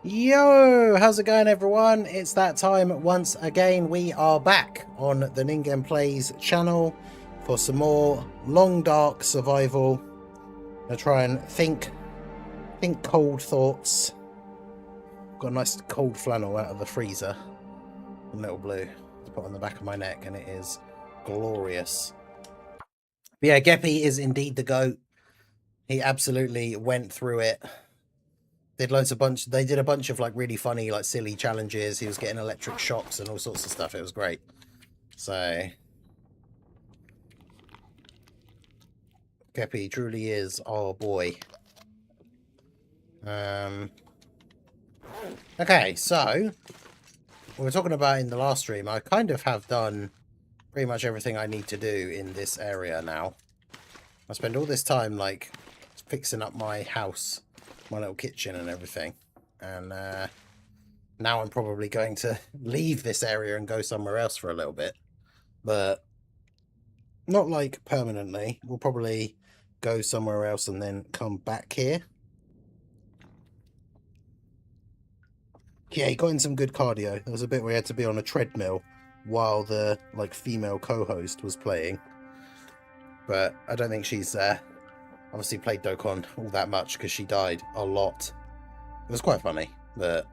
Yo, how's it going everyone? It's that time once again. We are back on the Ningen Plays channel for some more long dark survival. I try and think cold thoughts. Got a nice cold flannel out of the freezer. A little blue to put on the back of my neck and it is glorious. But yeah, Geppy is indeed the GOAT. He absolutely went through it. They did a bunch of like really funny, like silly challenges. He was getting electric shocks and all sorts of stuff. It was great. So Geppy truly is our boy. Okay, so we were talking about in the last stream, I kind of have done pretty much everything I need to do in this area now. I spend all this time like fixing up my house, my little kitchen and everything, and now I'm probably going to leave this area and go somewhere else for a little bit, but not like permanently. We'll probably go somewhere else and then come back here. Yeah, he got in some good cardio. There was a bit where he had to be on a treadmill while the like female co-host was playing, but I don't think she's obviously played Dokkan all that much because she died a lot. It was quite funny, but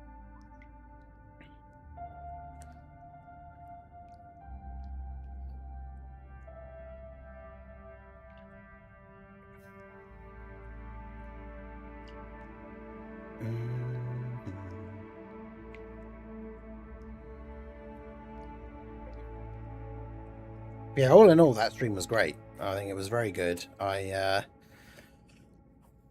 yeah, all in all, that stream was great. I think it was very good. I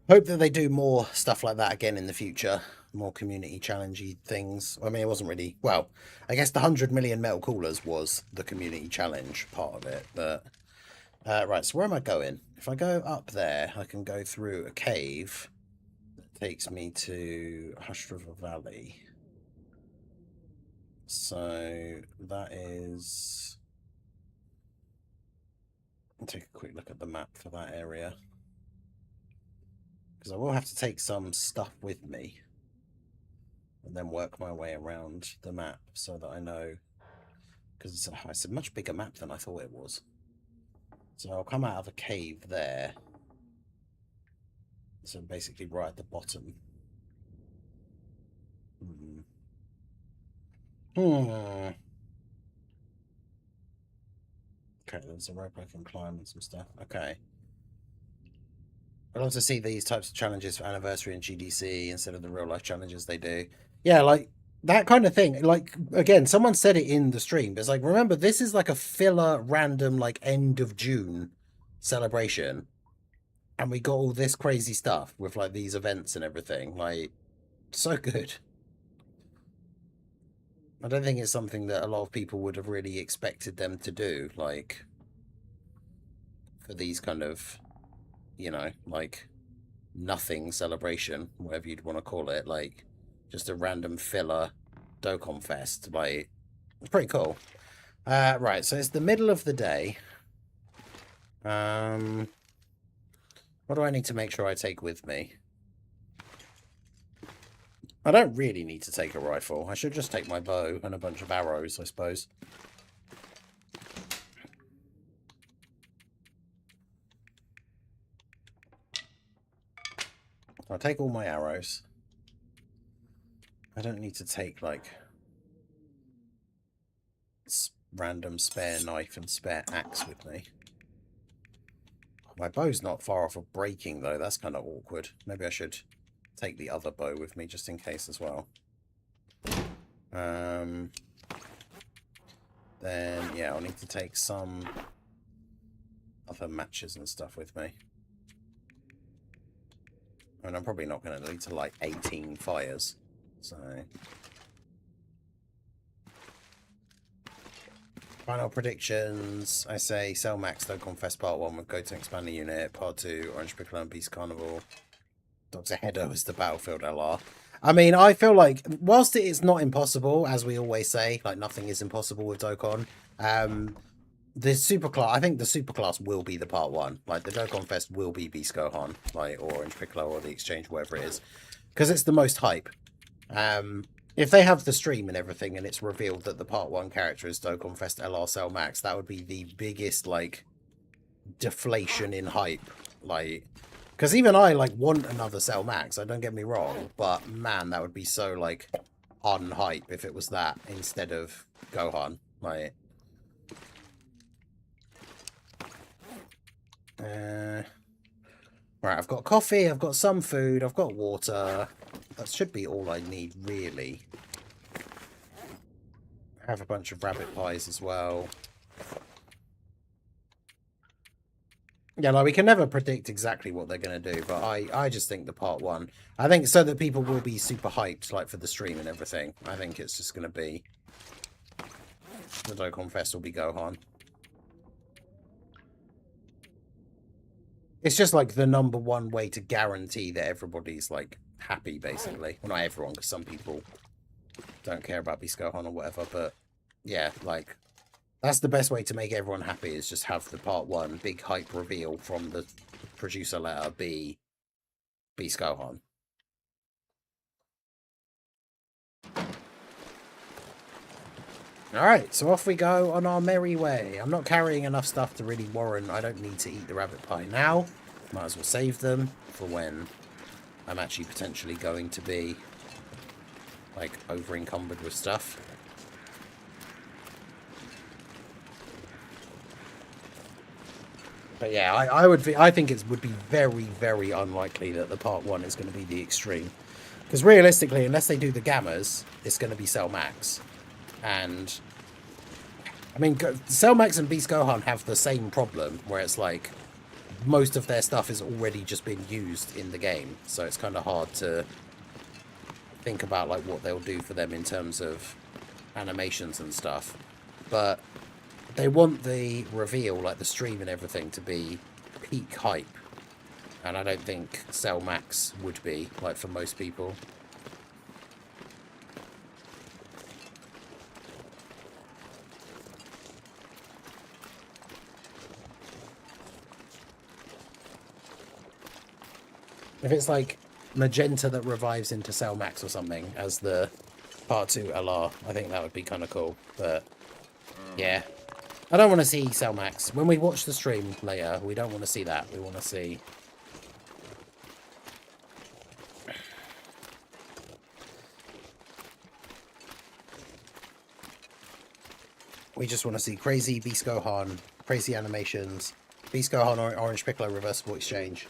hope that they do more stuff like that again in the future. More community challengey things. I mean, it wasn't really... Well, I guess the 100 million metal coolers was the community challenge part of it. But right, so where am I going? If I go up there, I can go through a cave that takes me to Hush River Valley. So that is... I'll take a quick look at the map for that area. Because I will have to take some stuff with me. And then work my way around the map so that I know. Because it's a much bigger map than I thought it was. So I'll come out of a cave there. So basically right at the bottom. Okay, there's a rope I can climb and some stuff. Okay. I'd love to see these types of challenges for Anniversary and GDC instead of the real life challenges they do. Yeah, like that kind of thing. Like, again, someone said it in the stream, but it's like, remember, this is like a filler random, like, end of June celebration. And we got all this crazy stuff with like these events and everything. Like, so good. I don't think it's something that a lot of people would have really expected them to do, like, for these kind of, you know, like, nothing celebration, whatever you'd want to call it, like, just a random filler Dokkan Fest. Like, it's pretty cool. Right, so it's the middle of the day. What do I need to make sure I take with me? I don't really need to take a rifle. I should just take my bow and a bunch of arrows, I suppose. I'll take all my arrows. I don't need to take, like, random spare knife and spare axe with me. My bow's not far off of breaking, though. That's kind of awkward. Maybe I should take the other bow with me just in case as well. Then, yeah, I'll need to take some other matches and stuff with me. I mean, I'm probably not going to need to light 18 fires, so... Final predictions. I say Cell Max Dokkan Fest Part 1 with Goten Expanding Unit. Part 2, Orange Piccolo and Beast Carnival. Dr. Header is the Battlefield LR. I mean, I feel like, whilst it is not impossible, as we always say, like, nothing is impossible with Dokkan, the superclass, I think the superclass will be the Part 1. Like, the Dokkan Fest will be Beast Gohan, like, or Orange Piccolo, or the Exchange, whatever it is. Because it's the most hype. If they have the stream and everything and it's revealed that the part 1 character is Dokkan Fest LR Cell Max, that would be the biggest, like, deflation in hype. Like, because even I, like, want another Cell Max, don't get me wrong, but man, that would be so, like, unhype if it was that instead of Gohan. Like, right, I've got coffee, I've got some food, I've got water. That should be all I need, really. I have a bunch of rabbit pies as well. Yeah, like, we can never predict exactly what they're going to do, but I just think the part 1, I think so that people will be super hyped, like, for the stream and everything. I think it's just going to be, the Dokkan Fest will be Gohan. It's just, like, the #1 way to guarantee that everybody's, like, happy, basically. Well, not everyone, because some people don't care about Beast Gohan or whatever, but, yeah, like, that's the best way to make everyone happy, is just have the part 1 big hype reveal from the producer letter be Beast Gohan. Alright, so off we go on our merry way. I'm not carrying enough stuff to really warrant. I don't need to eat the rabbit pie now. Might as well save them for when I'm actually potentially going to be, like, over encumbered with stuff. But yeah, I think it would be very, very unlikely that the part 1 is going to be the extreme. Because realistically, unless they do the Gammas, it's going to be Cell Max. And, I mean, Cell Max and Beast Gohan have the same problem, where it's like, most of their stuff is already just being used in the game. So it's kind of hard to think about, like, what they'll do for them in terms of animations and stuff. But they want the reveal, like the stream and everything, to be peak hype. And I don't think Cell Max would be, like, for most people. If it's like Magenta that revives into Cell Max or something as the part 2 LR, I think that would be kind of cool. But yeah, I don't want to see Cell Max. When we watch the stream later, we don't want to see that. We want to see... We just want to see crazy Beast Gohan, crazy animations, Beast Gohan or Orange Piccolo reversible exchange.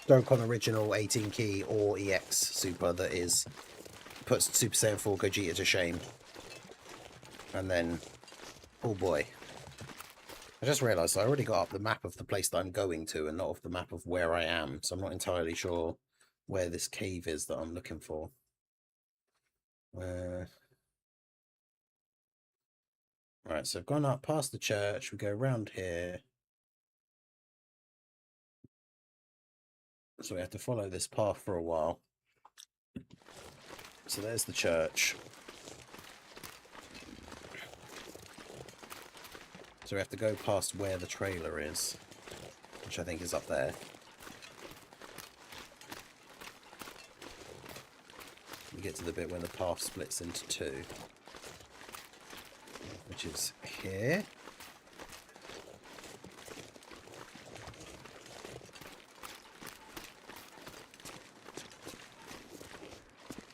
Dokkan original 18 key or EX Super that puts Super Saiyan 4 Gogeta to shame. And then, oh boy. I just realised I already got up the map of the place that I'm going to and not of the map of where I am, so I'm not entirely sure where this cave is that I'm looking for. Right, so I've gone up past the church, we go around here. So we have to follow this path for a while. So there's the church. So we have to go past where the trailer is, which I think is up there. We get to the bit where the path splits into two, which is here.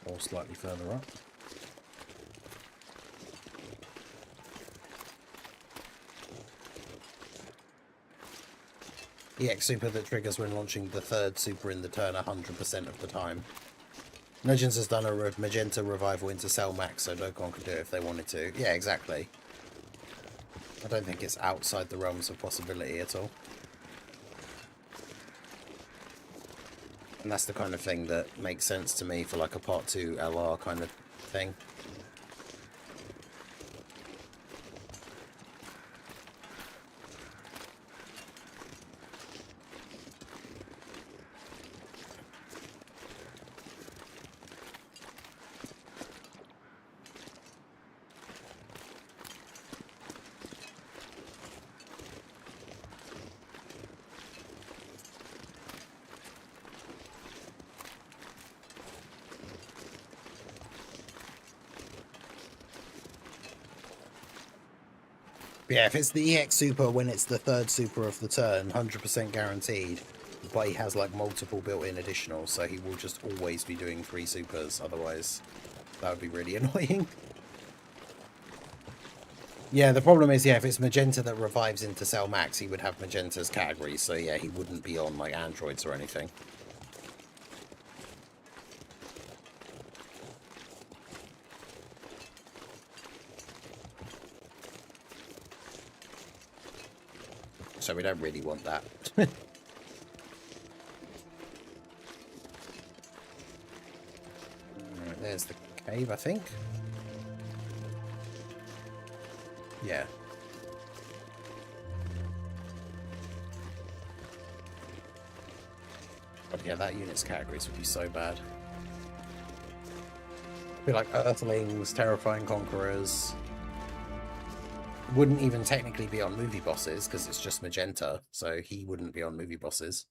Or slightly further up. EX Super that triggers when launching the third Super in the turn 100% of the time. Legends has done a Magenta revival into Cell Max, so Dokkan could do it if they wanted to. Yeah, exactly. I don't think it's outside the realms of possibility at all. And that's the kind of thing that makes sense to me for like a Part 2 LR kind of thing. Yeah, if it's the EX super when it's the third super of the turn, 100% guaranteed. But he has like multiple built-in additionals, so he will just always be doing 3 supers. Otherwise, that would be really annoying. Yeah, the problem is, yeah, if it's Magenta that revives into Cell Max, he would have Magenta's category. So yeah, he wouldn't be on like androids or anything. So we don't really want that. Right, there's the cave, I think. Yeah. But yeah, that unit's categories would be so bad. Be like Earthlings, Terrifying Conquerors. Wouldn't even technically be on movie bosses because it's just Magenta, so he wouldn't be on movie bosses.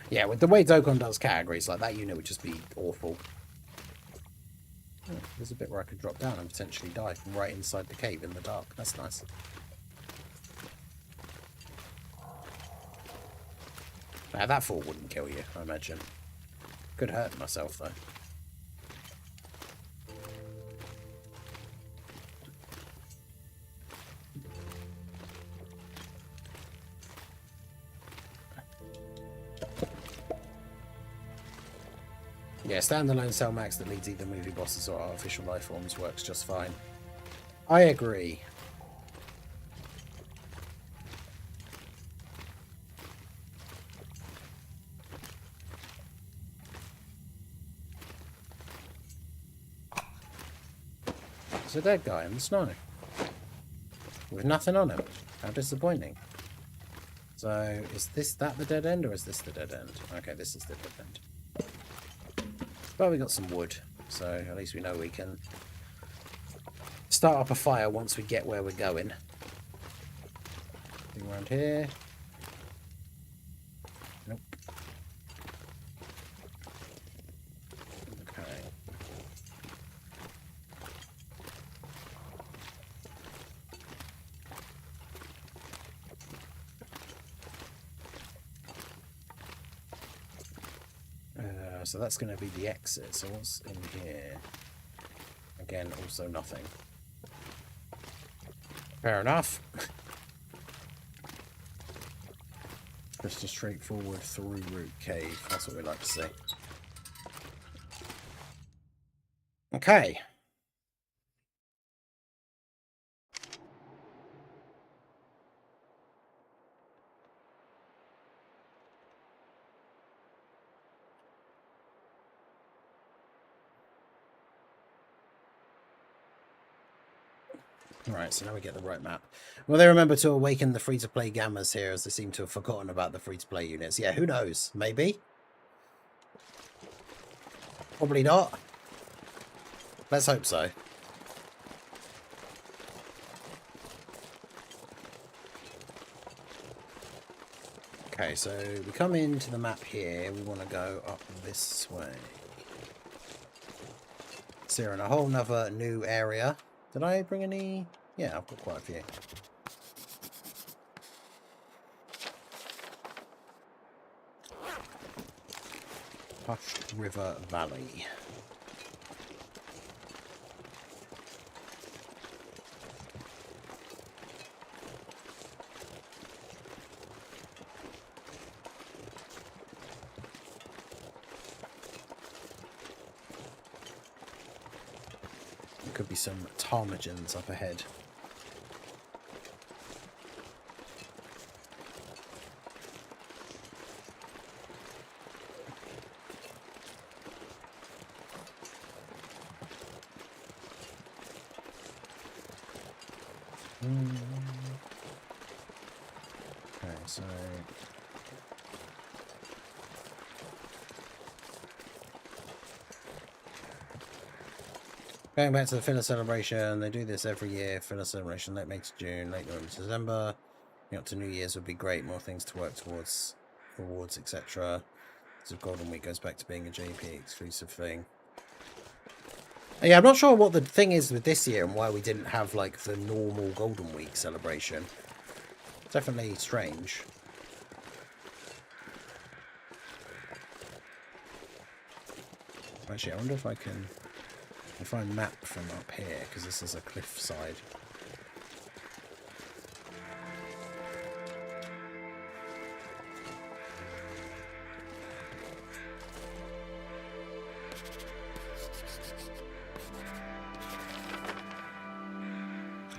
Yeah, with the way Dokkan does categories, like that unit would just be awful. Oh, there's a bit where I could drop down and potentially die from right inside the cave in the dark. That's nice. Now that fall wouldn't kill you, I imagine. Could hurt myself though. Yeah, standalone Cell Max that leads either movie bosses or artificial life forms works just fine. I agree. There's a dead guy in the snow. With nothing on him. How disappointing. So, is that the dead end or is this the dead end? Okay, this is the dead end. But we got some wood, so at least we know we can start up a fire once we get where we're going. Anything around here? Nope. Okay. So that's going to be the exit. So what's in here? Again, also nothing. Fair enough. Just a straightforward through route cave. That's what we like to see. Okay. Right, so now we get the right map. Will they remember to awaken the free-to-play gammas here, as they seem to have forgotten about the free-to-play units? Yeah, who knows? Maybe? Probably not. Let's hope so. Okay, so we come into the map here. We want to go up this way. So we're in a whole nother new area. Did I bring any? Yeah, I've got quite a few. Hushed River Valley. There could be some ptarmigans up ahead. Okay, so going back to the filler celebration, they do this every year. Filler celebration, late May to June, late November to December. Up to New Year's would be great. More things to work towards, rewards, etc. So Golden Week goes back to being a JP exclusive thing. Yeah, I'm not sure what the thing is with this year and why we didn't have like the normal Golden Week celebration. Definitely strange. Actually, I wonder if I can... If I map from up here, because this is a cliffside.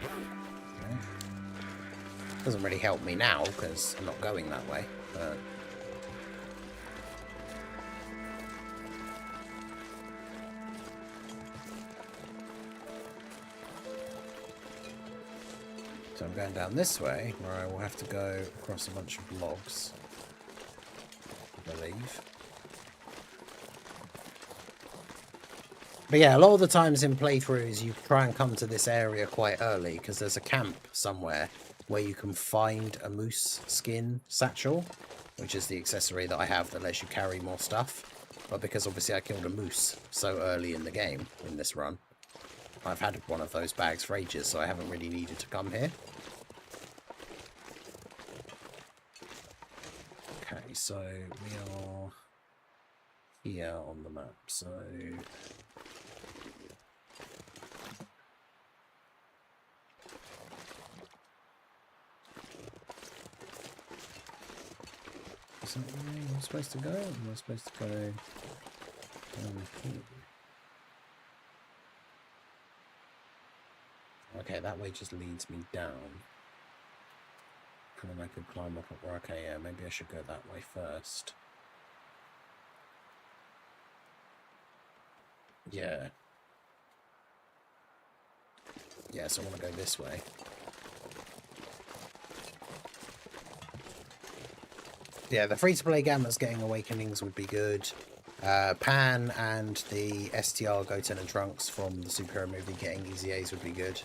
Okay. Doesn't really help me now, because I'm not going that way, but... So I'm going down this way, where I will have to go across a bunch of logs, I believe. But yeah, a lot of the times in playthroughs, you try and come to this area quite early, because there's a camp somewhere where you can find a moose skin satchel, which is the accessory that I have that lets you carry more stuff. But because obviously I killed a moose so early in the game, in this run, I've had one of those bags for ages, so I haven't really needed to come here. Okay, so we are here on the map, so... Is that where I'm supposed to go? Am I supposed to go down here? Okay, that way just leads me down. And then I could climb up. Okay, yeah, maybe I should go that way first. Yeah. Yeah, so I want to go this way. Yeah, the free-to-play Gammas getting Awakenings would be good. Pan and the STR Goten and Trunks from the superhero movie getting Easy A's would be good.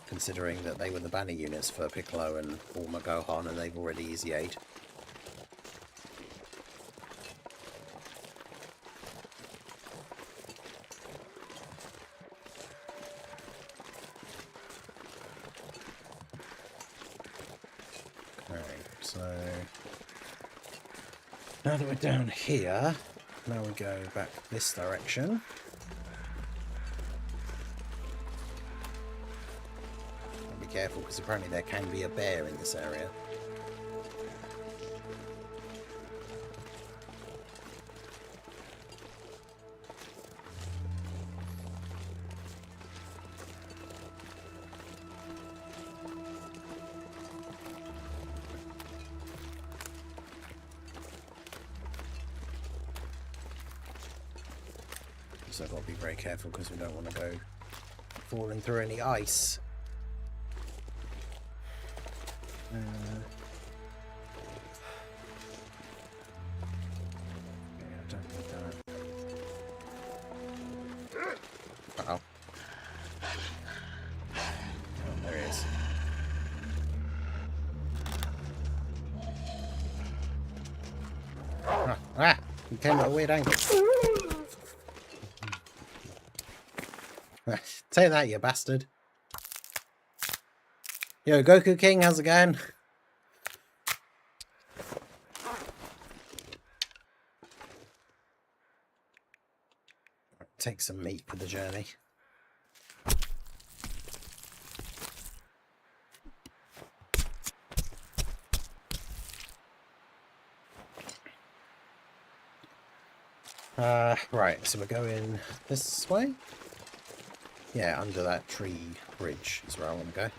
Considering that they were the banner units for Piccolo and Bulma Gohan and they've already Easy A'd. Okay, so... now that we're down here, now we go back this direction. Be careful because apparently there can be a bear in this area. So I've got to be very careful because we don't want to go falling through any ice. Yeah, I don't need that. Uh-oh. Oh, there he is. Ah! He came at a weird angle. Take that, you bastard. Yo, Goku King, how's it going? Take some meat for the journey. Right, so we're going this way? Yeah, under that tree bridge is where I want to go.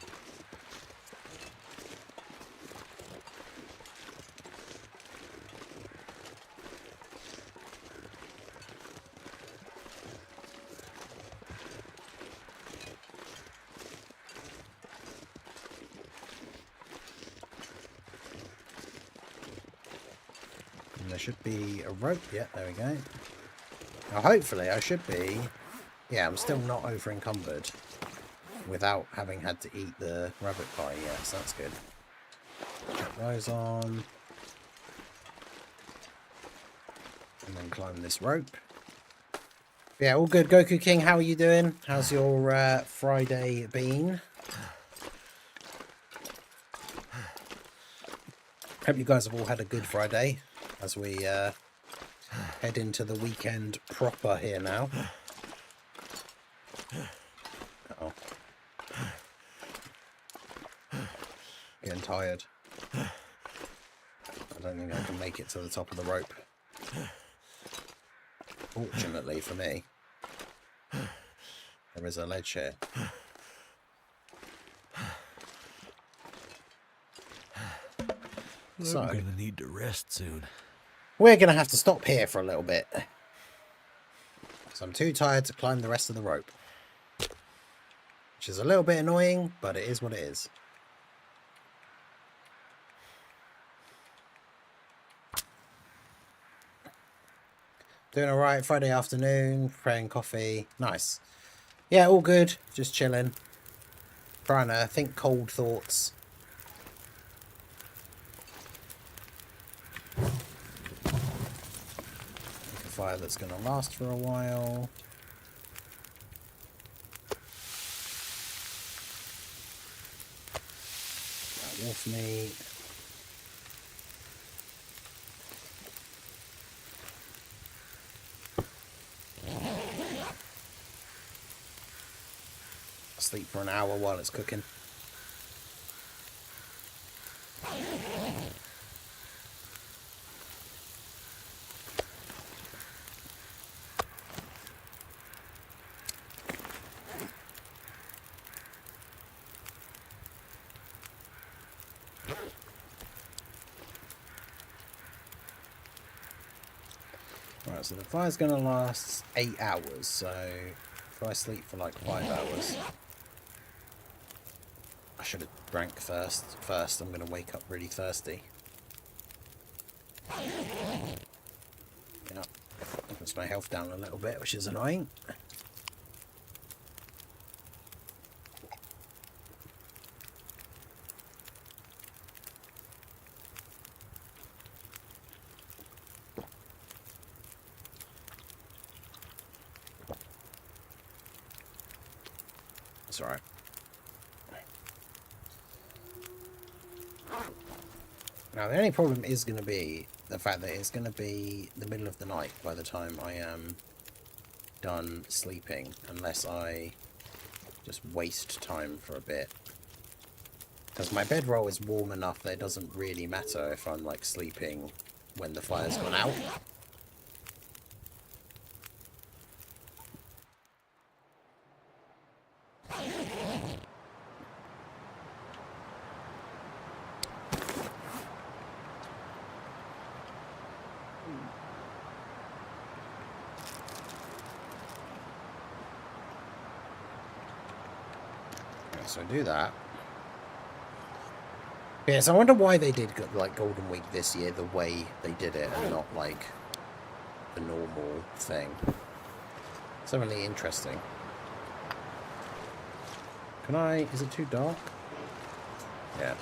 And there should be a rope. Yeah, there we go. Now, hopefully I should be... Yeah, I'm still not over encumbered without having had to eat the rabbit pie. Yes, that's good. Put those on. and climb this rope. Yeah, all good. Goku King, how are you doing? How's your Friday been? Hope you guys have all had a good Friday as we head into the weekend proper here now. Uh-oh. Getting tired. I don't think I can make it to the top of the rope. Fortunately for me, there is a ledge here. So, I'm gonna need to rest soon. We're gonna have to stop here for a little bit. So I'm too tired to climb the rest of the rope. Which is a little bit annoying, but it is what it is. Doing alright, Friday afternoon, praying coffee. Nice. Yeah, all good. Just chilling. Trying to think cold thoughts. Fire that's going to last for a while. Wolf meat. Sleep for an hour while it's cooking. Right, so the fire's going to last 8 hours, so if I sleep for like 5 hours, I should have drank first. First, I'm going to wake up really thirsty. Yeah, puts my health down a little bit, which is annoying. It's alright. Now, the only problem is going to be the fact that it's going to be the middle of the night by the time I am done sleeping, unless I just waste time for a bit. Because my bedroll is warm enough that it doesn't really matter if I'm like sleeping when the fire's gone out. So do that. Yes, I wonder why they did like Golden Week this year the way they did it and not like the normal thing. It's really interesting. Can I... is it too dark? Yeah.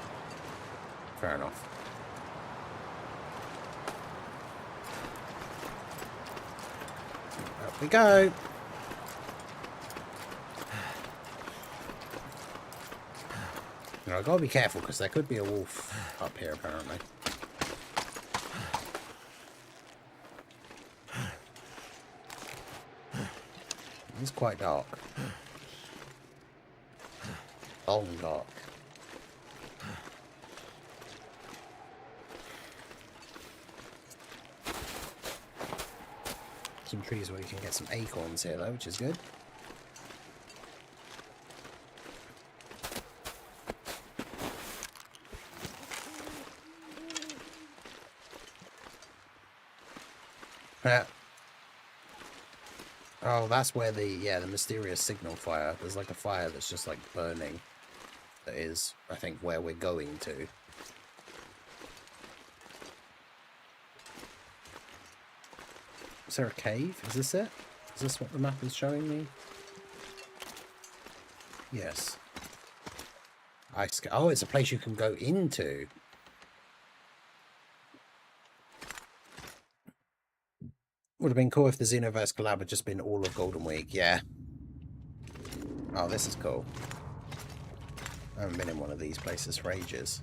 Fair enough. Up we go! Now, I've got to be careful because there could be a wolf up here apparently. It's quite dark. Long dark. Some trees where you can get some acorns here though, which is good. Oh, that's where the mysterious signal fire. There's like a fire that's just like burning. That is, I think, where we're going to. Is there a cave? Is this it? Is this what the map is showing me? Yes. Oh, it's a place you can go into. Would have been cool if the Xenoverse collab had just been all of Golden Week, yeah. Oh, this is cool. I haven't been in one of these places for ages.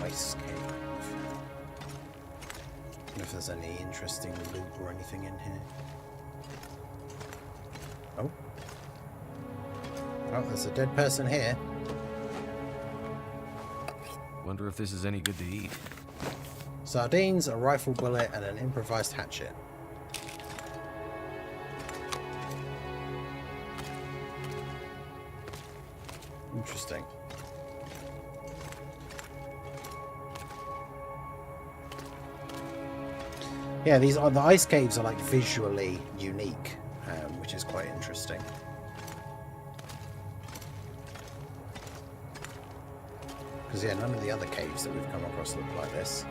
Ice cave. I wonder if there's any interesting loot or anything in here. Oh. Oh, there's a dead person here. Wonder if this is any good to eat. Sardines, a rifle bullet, and an improvised hatchet. Interesting. Yeah, the ice caves are like visually unique, which is quite interesting. Because yeah, none of the other caves that we've come across look like this.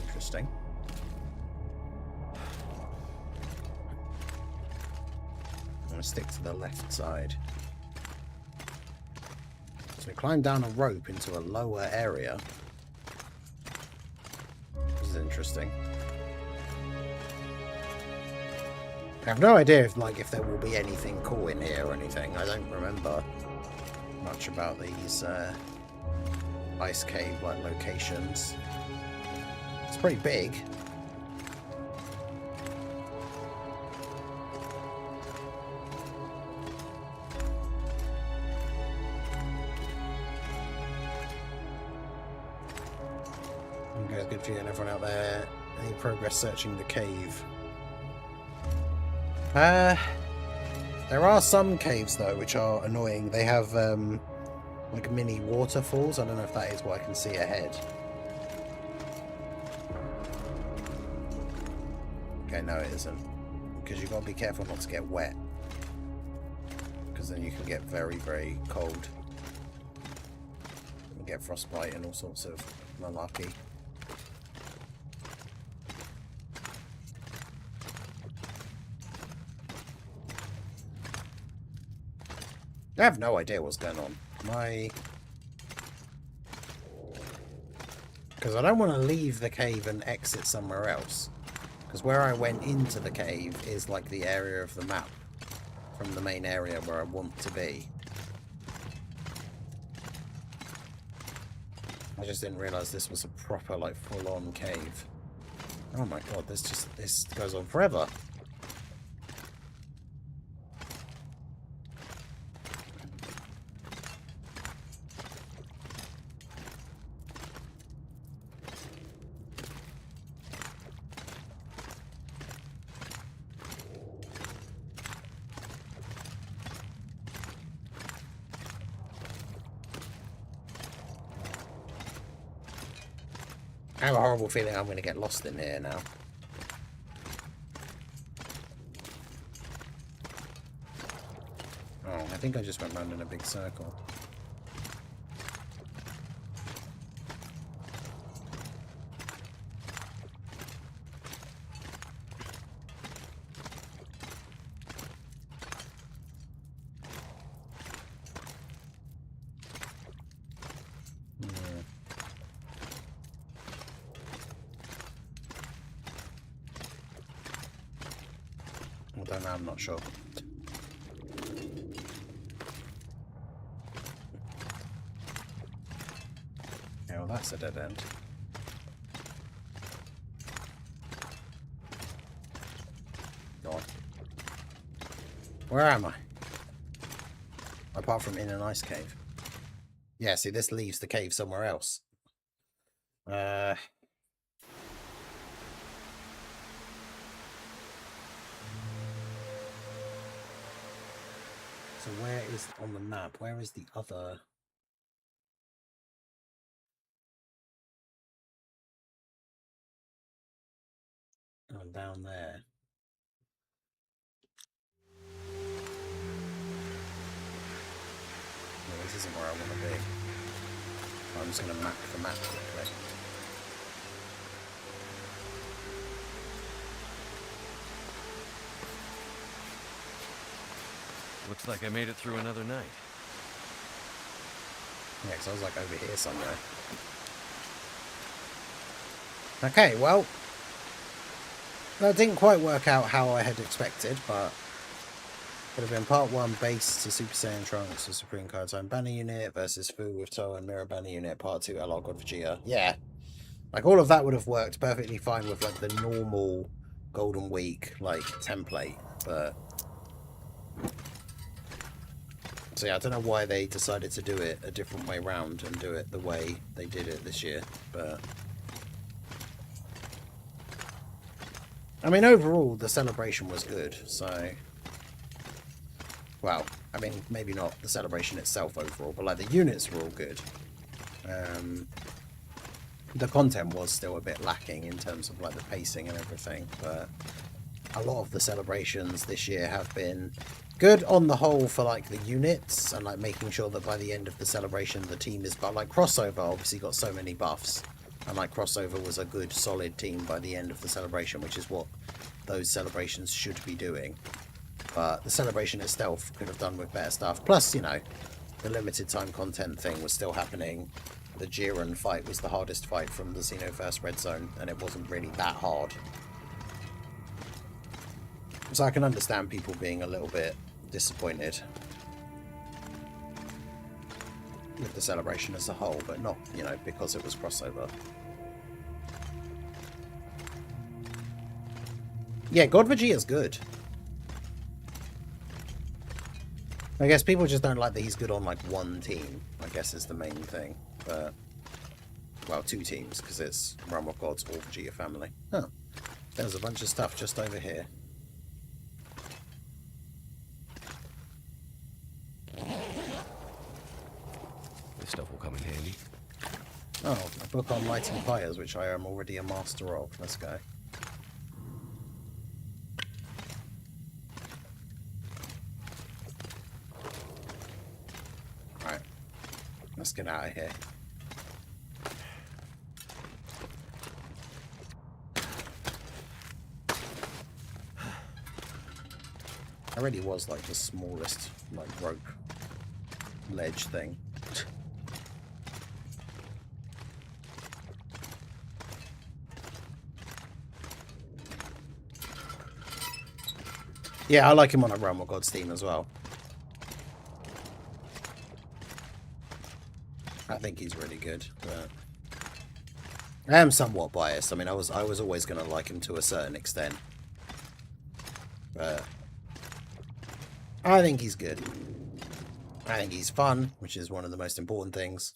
Interesting. I'm going to stick to the left side. So we climb down a rope into a lower area. This is interesting. I have no idea if there will be anything cool in here or anything. I don't remember much about these ice cave like locations. It's pretty big. Okay, good for you and everyone out there. Any progress searching the cave? There are some caves though which are annoying. They have like mini waterfalls. I don't know if that is what I can see ahead. Okay, no it isn't. Because you've got to be careful not to get wet. Because then you can get very, very cold. You get frostbite and all sorts of malarkey. I have no idea what's going on. Because I don't want to leave the cave and exit somewhere else. Because where I went into the cave is like the area of the map. From the main area where I want to be. I just didn't realise this was a proper, like, full-on cave. Oh my god, this goes on forever. I have a horrible feeling I'm going to get lost in here now. Oh, I think I just went round in a big circle. I don't know, I'm not sure. Yeah, well, that's a dead end. Go on. Where am I? Apart from in an ice cave. Yeah, see, this leaves the cave somewhere else. So where is, on the map, where is the other... Oh, down there. I'm just going to map the map quickly. Looks like I made it through another night. Yeah, because I was like over here somewhere. Okay, well, that didn't quite work out how I had expected, but it would have been part 1 base to Super Saiyan Trunks to Supreme Kaioken banner unit versus Fu with Toa and Mirror banner unit, part 2 LR God Vegeta. Yeah, like all of that would have worked perfectly fine with like the normal Golden Week like template, but so yeah, I don't know why they decided to do it a different way round and do it the way they did it this year, but I mean overall the celebration was good, so well, I mean maybe not the celebration itself overall, but like the units were all good. The content was still a bit lacking in terms of like the pacing and everything, but a lot of the celebrations this year have been good on the whole for like the units and like making sure that by the end of the celebration the team is, but like crossover obviously got so many buffs and like crossover was a good solid team by the end of the celebration, which is what those celebrations should be doing. But the celebration itself could have done with better stuff, plus you know the limited time content thing was still happening. The Jiren fight was the hardest fight from the Xenoverse Red Zone, and it wasn't really that hard. So I can understand people being a little bit disappointed with the celebration as a whole, but not, you know, because it was crossover. Yeah, God Vegeta's good. I guess people just don't like that he's good on like one team, I guess is the main thing. But, well, 2 teams, because it's Realm of Gods or Vegeta family. Huh. There's a bunch of stuff just over here. This stuff will come in handy. Oh, a book on lighting fires, which I am already a master of. Let's go. Right. Let's get out of here. I really was like the smallest like rope ledge thing. Yeah, I like him on a Realm of Gods team as well. I think he's really good, but I am somewhat biased. I mean, I was always going to like him to a certain extent, but I think he's good. I think he's fun, which is one of the most important things.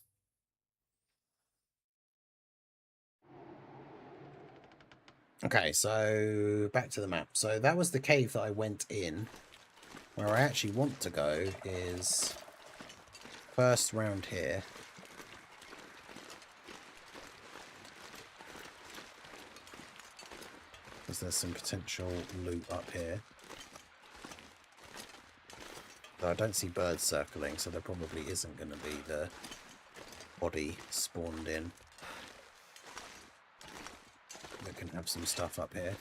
Okay, so back to the map. So that was the cave that I went in. Where I actually want to go is first round here. Because there's some potential loot up here. Though I don't see birds circling, so there probably isn't going to be the body spawned in. We can have some stuff up here.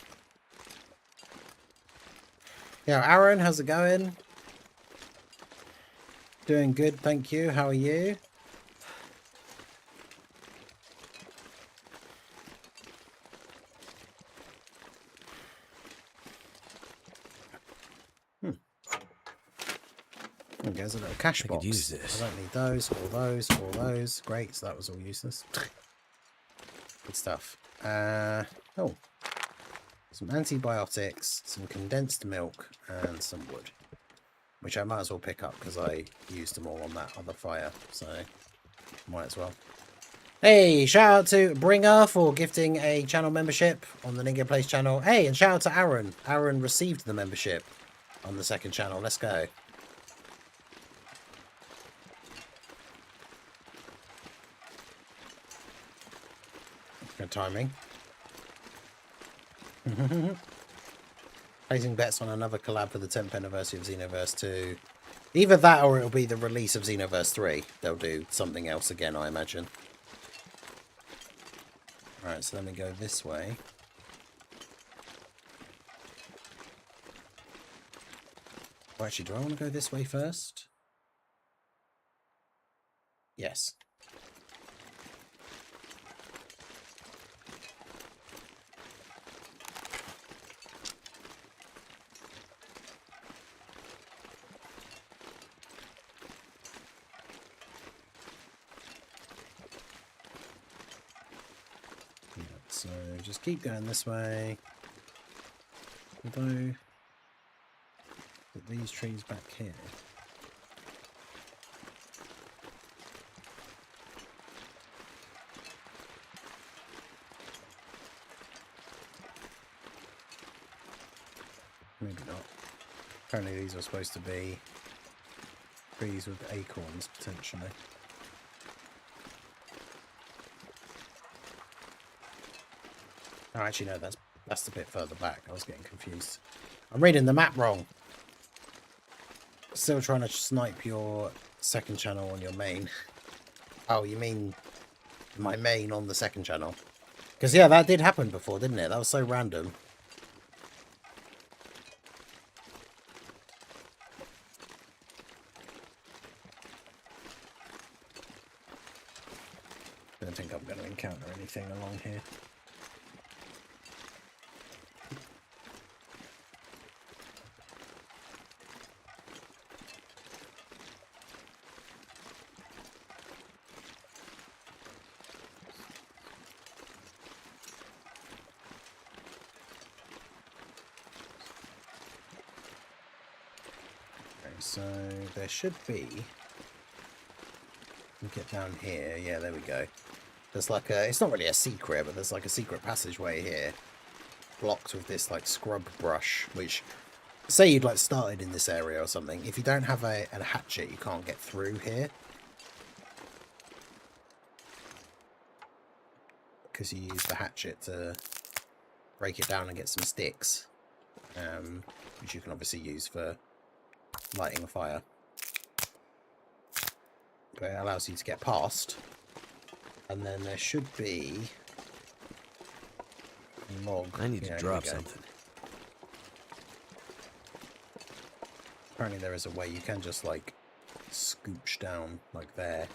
Yeah, Aaron, how's it going? Doing good, thank you. How are you? There's a little cash box. Could use this. I don't need those, all those, all those. Great, so that was all useless. Good stuff. Oh. Some antibiotics, some condensed milk, and some wood. Which I might as well pick up because I used them all on that other fire. So, might as well. Hey, shout out to Bringer for gifting a channel membership on the Ninja Place channel. Hey, and shout out to Aaron. Aaron received the membership on the second channel. Let's go. Good timing. Placing bets on another collab for the 10th anniversary of Xenoverse 2. Either that or it'll be the release of Xenoverse 3. They'll do something else again, I imagine. Alright, so then we go this way. Oh, actually, do I want to go this way first? Yes. So just keep going this way. Although, put these trees back here. Maybe not. Apparently these are supposed to be trees with acorns, potentially. Oh, actually, no, that's a bit further back. I was getting confused. I'm reading the map wrong. Still trying to snipe your second channel on your main. Oh, you mean my main on the second channel? Because, yeah, that did happen before, didn't it? That was so random. Don't think I'm going to encounter anything along here. So there should be, we get down here, yeah, there we go. There's like a, it's not really a secret, but there's like a secret passageway here, blocked with this like scrub brush, which, say you'd like started in this area or something, if you don't have a hatchet, you can't get through here. Because you use the hatchet to break it down and get some sticks, which you can obviously use for lighting a fire. But it allows you to get past. And then there should be a log. I need to drop something. Apparently there is a way you can just like scooch down like there.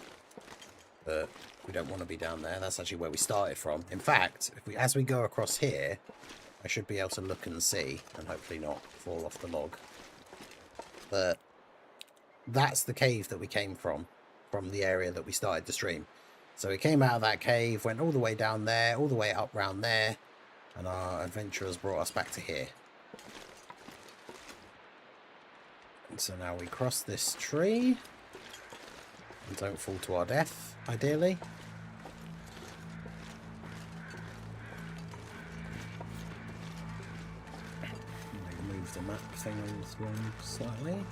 But we don't want to be down there. That's actually where we started from. In fact, as we go across here, I should be able to look and see and hopefully not fall off the log. But that's the cave that we came from the area that we started the stream. So we came out of that cave, went all the way down there, all the way up round there, and our adventurers brought us back to here. And so now we cross this tree and don't fall to our death, ideally. Move the map thing along slightly.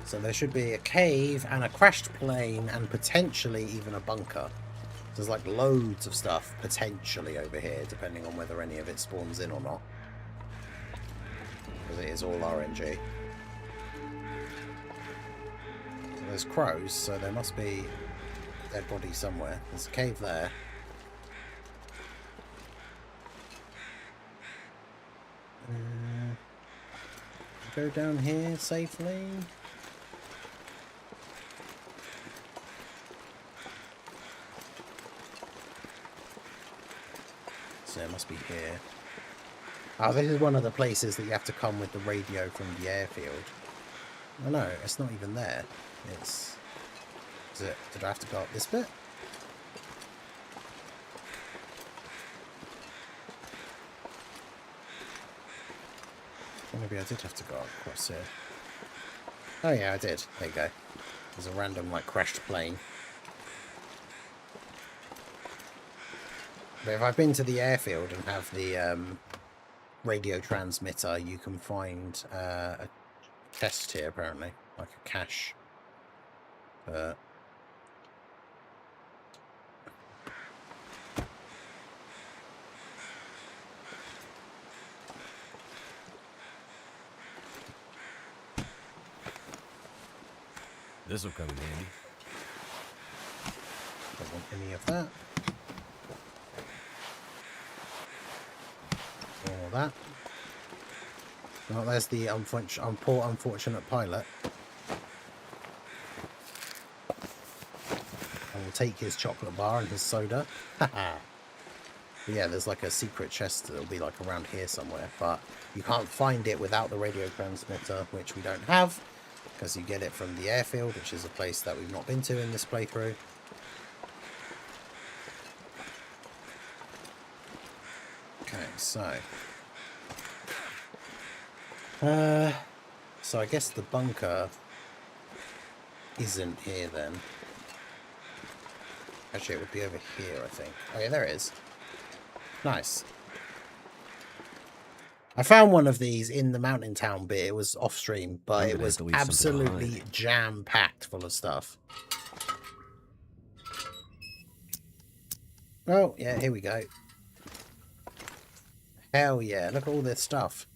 So there should be a cave and a crashed plane and potentially even a bunker. There's like loads of stuff potentially over here, depending on whether any of it spawns in or not. Because it is all RNG. So there's crows, so there must be a dead body somewhere. There's a cave there. Go down here safely. So it must be here. Oh, this is one of the places that you have to come with the radio from the airfield. Oh no, it's not even there. It's... Is it? Did I have to go up this bit? Maybe I did have to go across here. Oh yeah, I did. There you go. There's a random, like, crashed plane. But if I've been to the airfield and have the radio transmitter, you can find a chest here, apparently. Like a cache. This'll come in handy. Don't want any of that. All that. Well, there's the poor unfortunate pilot. I will take his chocolate bar and his soda. Haha. Yeah, there's like a secret chest that'll be like around here somewhere, but you can't find it without the radio transmitter, which we don't have, because you get it from the airfield, which is a place that we've not been to in this playthrough. Okay, so I guess the bunker isn't here then. Actually, it would be over here, I think. Oh yeah, there it is. Nice. I found one of these in the mountain town bit. It was off stream, but it was absolutely jam-packed full of stuff. Oh, yeah, here we go. Hell yeah, look at all this stuff.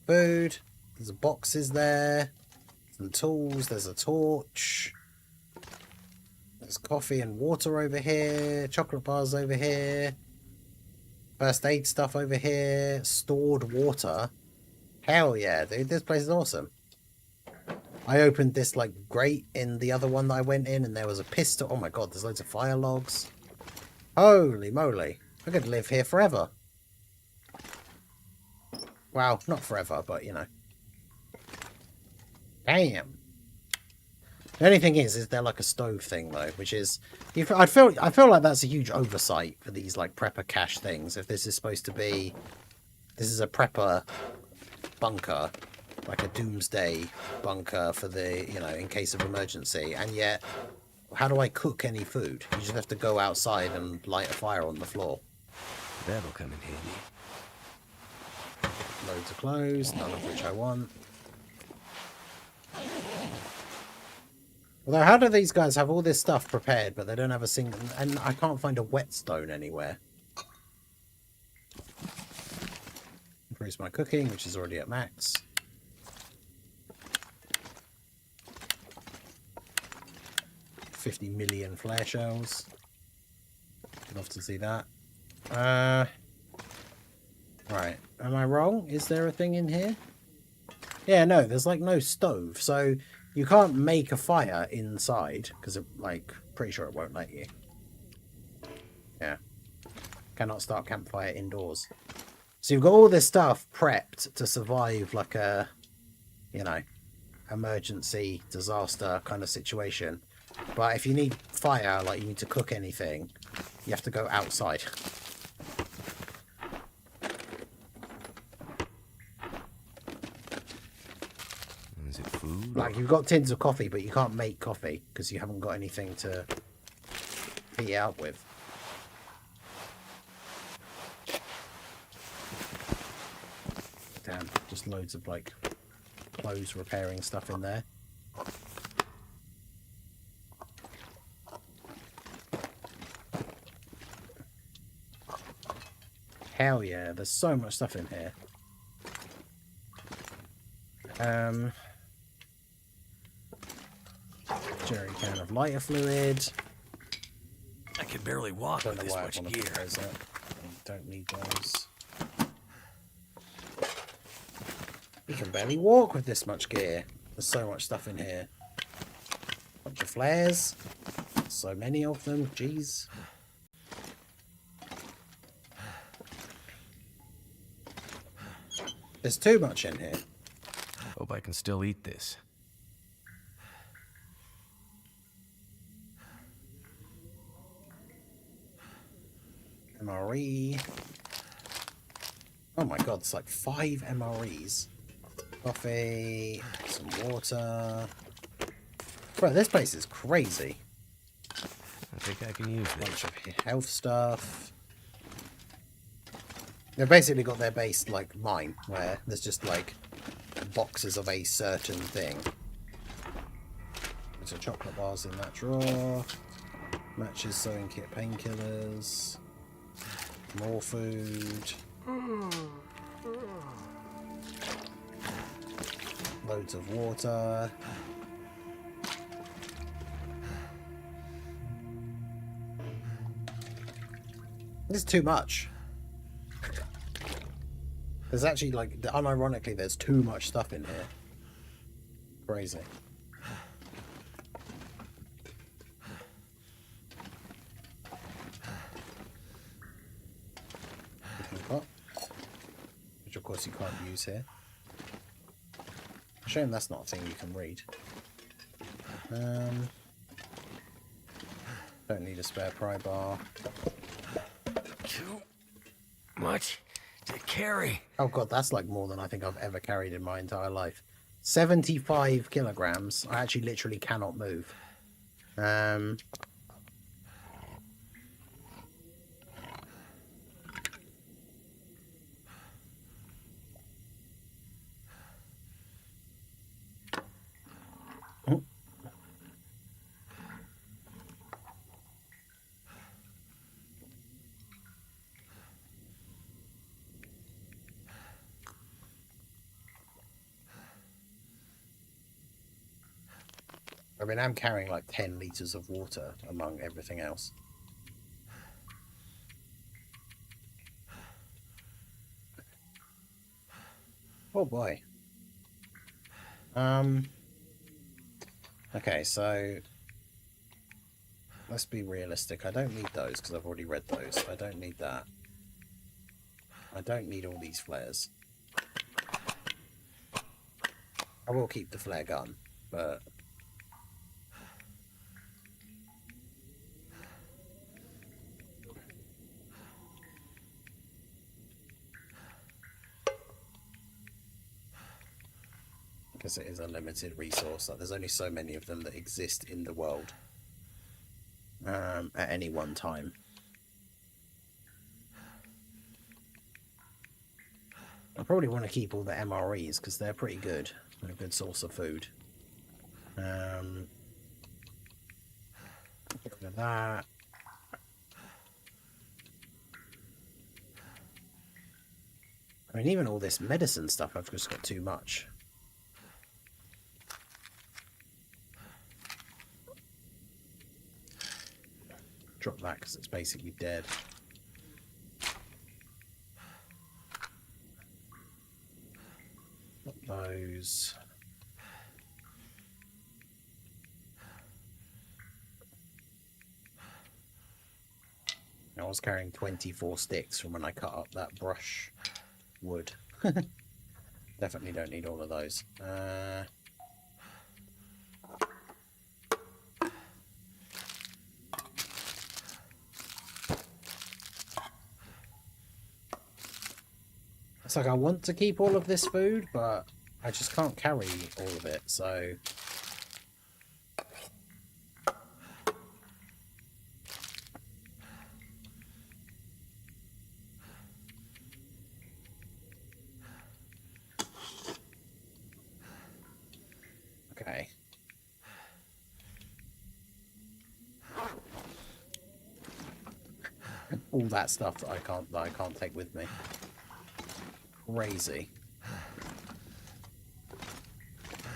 Food, there's boxes there, some tools, there's a torch. There's coffee and water over here, chocolate bars over here. First aid stuff over here, stored water. Hell yeah, dude, this place is awesome. I opened this like grate in the other one that I went in and there was a pistol. Oh my god, there's loads of fire logs. Holy moly, I could live here forever. Well, not forever, but you know. Damn. The only thing is there like a stove thing though, which is, I feel like that's a huge oversight for these like prepper cache things. If this is supposed to be, this is a prepper bunker, like a doomsday bunker for the, you know, in case of emergency, and yet, how do I cook any food? You just have to go outside and light a fire on the floor. That'll come in handy. Loads of clothes, none of which I want. Although, how do these guys have all this stuff prepared, but they don't have a single... And I can't find a whetstone anywhere. Improves my cooking, which is already at max. $50 million flare shells. Love to see that. Right. Am I wrong? Is there a thing in here? Yeah, no, there's like no stove, so you can't make a fire inside, because it, like, pretty sure it won't let you. Yeah. Cannot start campfire indoors. So you've got all this stuff prepped to survive like a, you know, emergency disaster kind of situation. But if you need fire, like you need to cook anything, you have to go outside. Is it food? Like, you've got tins of coffee, but you can't make coffee because you haven't got anything to heat it up with. Damn, just loads of, like, clothes repairing stuff in there. Hell yeah, there's so much stuff in here. Jerry can of lighter fluid. I can barely walk with this much gear. Don't need those. You can barely walk with this much gear. There's so much stuff in here. Bunch of flares. So many of them. Jeez. There's too much in here. Hope I can still eat this. MRE. Oh my god, it's like 5 MREs. Coffee, some water. Bro, this place is crazy. I think I can use this. Bunch of health stuff. They've basically got their base like mine, where there's just like boxes of a certain thing. There's chocolate bars in that drawer. Matches, sewing kit, painkillers. More food. Loads of water. This is too much. There's actually, like, unironically, there's too much stuff in here. Crazy. Pot, which of course you can't use here. Shame that's not a thing you can read. Don't need a spare pry bar. Too much to carry. Oh god, that's like more than I think I've ever carried in my entire life. 75 kilograms. I actually literally cannot move. I mean, I'm carrying like 10 litres of water among everything else. Oh boy. Okay, so let's be realistic. I don't need those because I've already read those. I don't need that. I don't need all these flares. I will keep the flare gun, but because it is a limited resource. Like, there's only so many of them that exist in the world at any one time. I probably want to keep all the MREs because they're pretty good. They're a good source of food. Get rid of that. I mean, even all this medicine stuff, I've just got too much. Drop that because it's basically dead. Not those. I was carrying 24 sticks from when I cut up that brush wood. Definitely don't need all of those. It's like I want to keep all of this food, but I just can't carry all of it, so... Okay. All that stuff that I can't take with me. Crazy.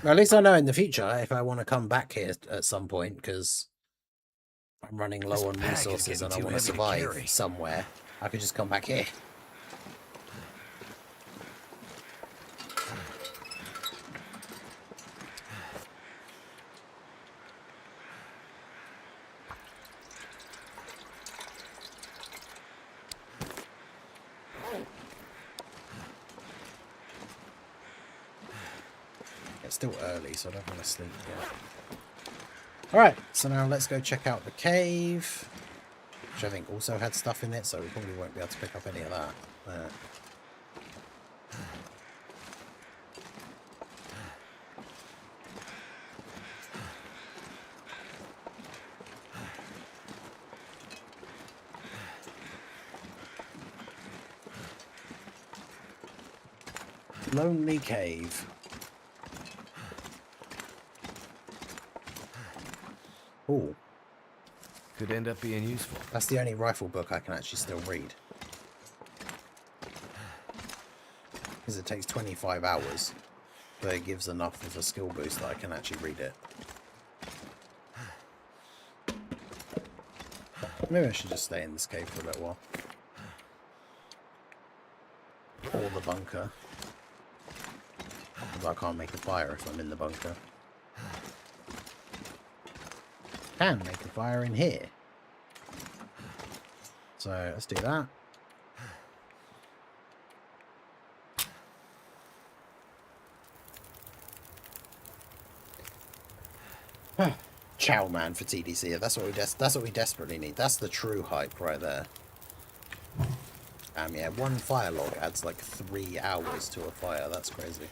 Well, at least I know in the future if I want to come back here at some point, because I'm running low on resources and I want to survive somewhere, I could just come back here. It's still early, so I don't want to sleep yet. Alright, so now let's go check out the cave, which I think also had stuff in it, so we probably won't be able to pick up any of that. Lonely cave. Ooh. Could end up being useful. That's the only rifle book I can actually still read. Because it takes 25 hours. But it gives enough of a skill boost that I can actually read it. Maybe I should just stay in this cave for a little while. Or the bunker. Because I can't make a fire if I'm in the bunker. Can make a fire in here. So let's do that. Chow man for TDC. That's what we desperately need. That's the true hype right there. Yeah, one fire log adds like 3 hours to a fire. That's crazy.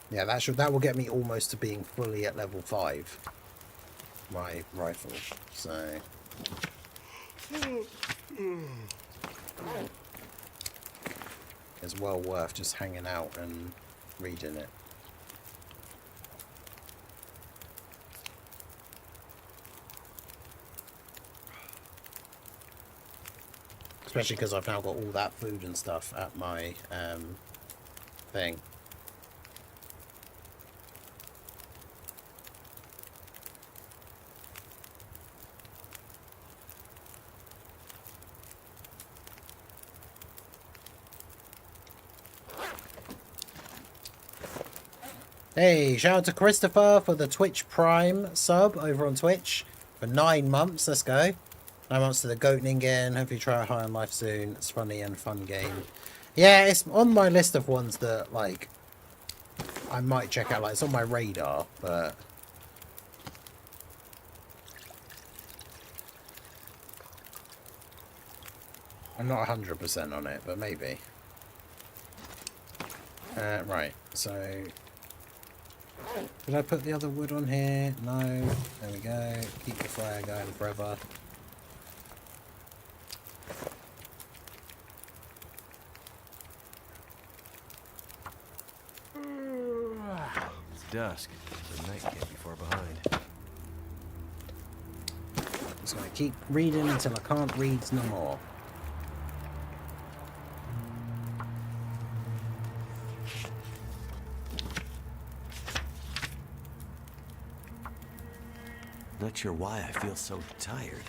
Yeah, that will get me almost to being fully at level 5. My rifle. So it's well worth just hanging out and reading it. Especially because I've now got all that food and stuff at my thing. Hey, shout out to Christopher for the Twitch Prime sub over on Twitch for 9 months. Let's go. 9 months to the Goat Ningen. Hope you try High on Life soon. It's funny and fun game. Yeah, it's on my list of ones that, like, I might check out. Like, it's on my radar, but I'm not 100% on it, but maybe. Right, so did I put the other wood on here? No. There we go. Keep the fire going forever. It's dusk. The night can't be far behind. Just gonna keep reading until I can't read no more. Not sure why I feel so tired.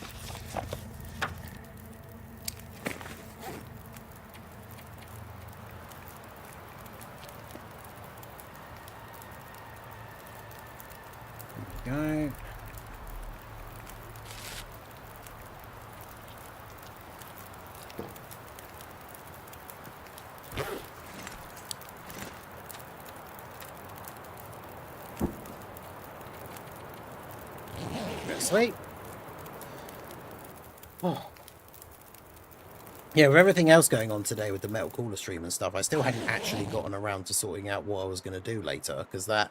Go. Sweet. Oh. Yeah, with everything else going on today with the Metal Cooler stream and stuff, I still hadn't actually gotten around to sorting out what I was going to do later, because the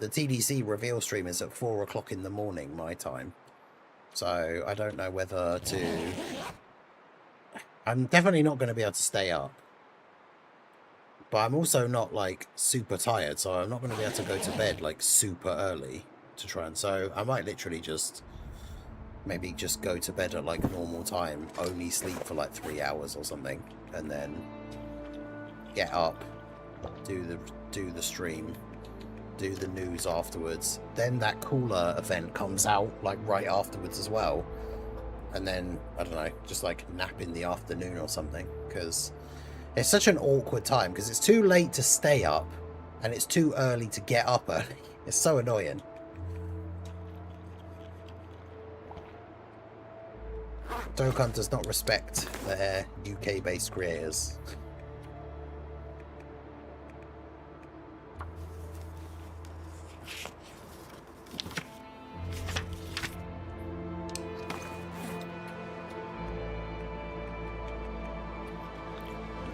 TDC reveal stream is at 4 o'clock in the morning, my time. So I don't know whether to... I'm definitely not going to be able to stay up. But I'm also not, like, super tired, so I'm not going to be able to go to bed, like, super early to try and... So I might literally just... maybe just go to bed at, like, normal time, only sleep for, like, 3 hours or something, and then get up, do the stream, do the news afterwards. Then that cooler event comes out, like, right afterwards as well. And then, I don't know, just, like, nap in the afternoon or something, because... it's such an awkward time, because it's too late to stay up, and it's too early to get up early. It's so annoying. Dokkan does not respect their UK-based creators.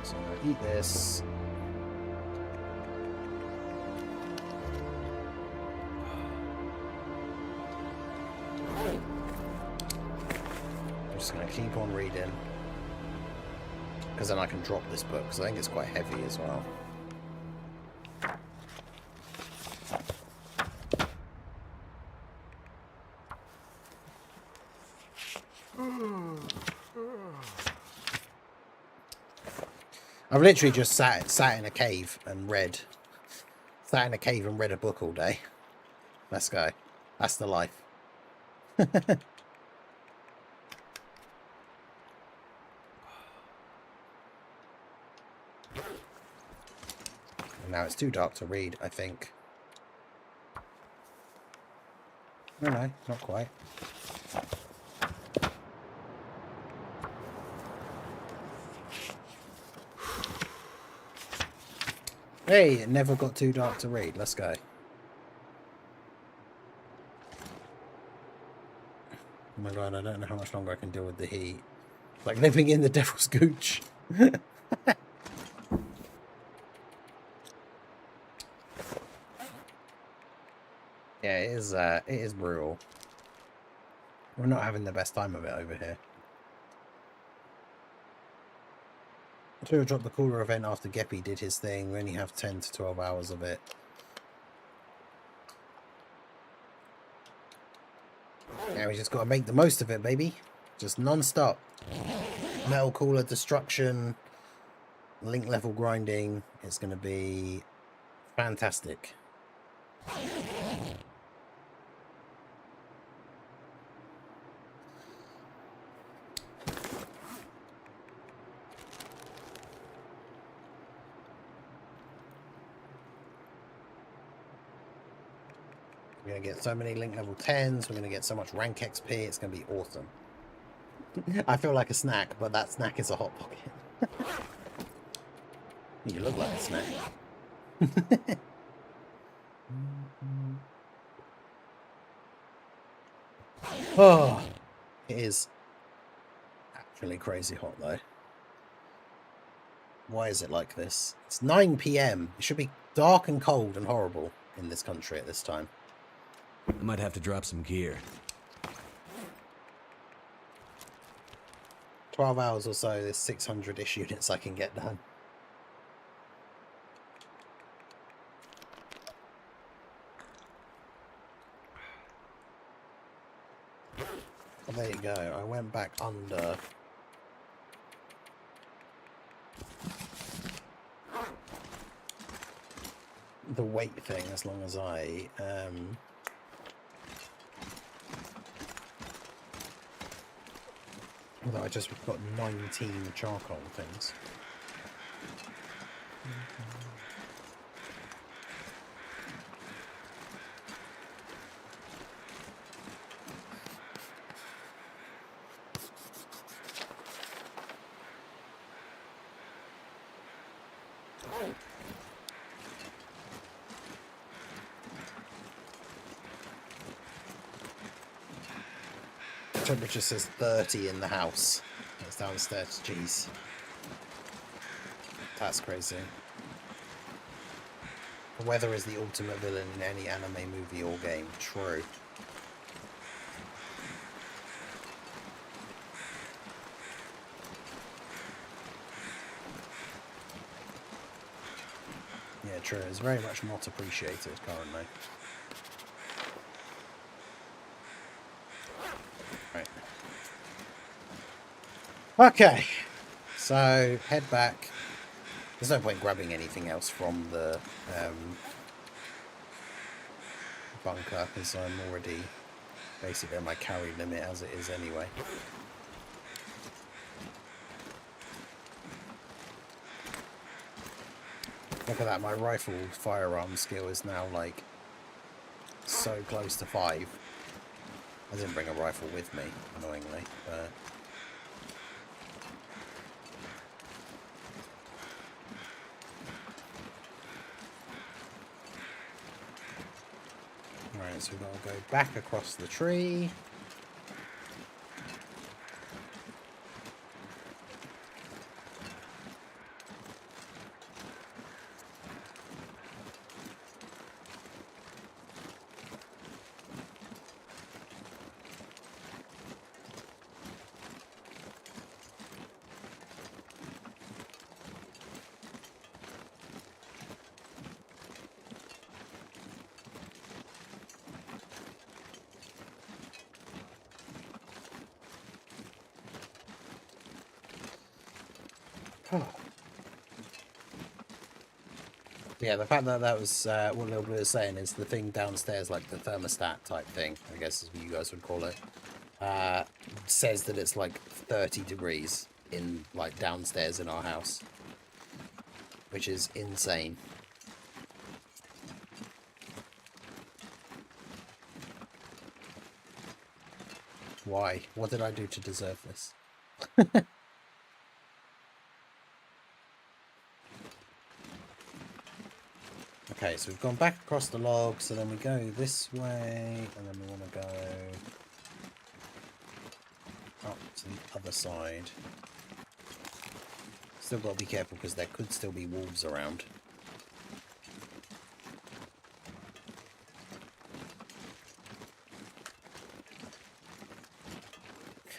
So eat this. I'm just gonna keep on reading. Because then I can drop this book, because I think it's quite heavy as well. I've literally just sat in a cave and read. Sat in a cave and read a book all day. Let's go. That's the life. And now it's too dark to read, I think. No, not quite. Hey, it never got too dark to read. Let's go. Oh my god, I don't know how much longer I can deal with the heat. It's like living in the devil's gooch. Yeah, it is brutal. We're not having the best time of it over here. I should have dropped the cooler event after Geppy did his thing. We only have 10 to 12 hours of it. Yeah, we just got to make the most of it, baby. Just non-stop. Metal cooler destruction, link level grinding. It's going to be fantastic. We're going to get so many link level 10s. We're going to get so much rank XP. It's going to be awesome. I feel like a snack, but that snack is a Hot Pocket. You look like a snack. Oh, it is actually crazy hot though. Why is it like this? It's 9 PM. It should be dark and cold and horrible in this country at this time. I might have to drop some gear. 12 hours or so, there's 600-ish units I can get done. Oh, there you go. I went back under. The weight thing, as long as I although I just got 19 charcoal things. Temperature says 30 in the house. It's downstairs. Jeez. That's crazy. The weather is the ultimate villain in any anime, movie or game. True. Yeah, true. It's very much not appreciated currently. Right. Okay. So, head back. There's no point grabbing anything else from the bunker, because I'm already basically at my carry limit as it is anyway. Look at that, my rifle firearm skill is now like so close to 5. I didn't bring a rifle with me, annoyingly, but alright, so we've got to go back across the tree. Yeah, the fact that that was what Little Blue is saying is the thing downstairs, like the thermostat type thing, I guess is what you guys would call it, says that it's like 30 degrees in like downstairs in our house, which is insane. Why? What did I do to deserve this? Okay, so we've gone back across the log, so then we go this way, and then we want to go up to the other side. Still got to be careful because there could still be wolves around.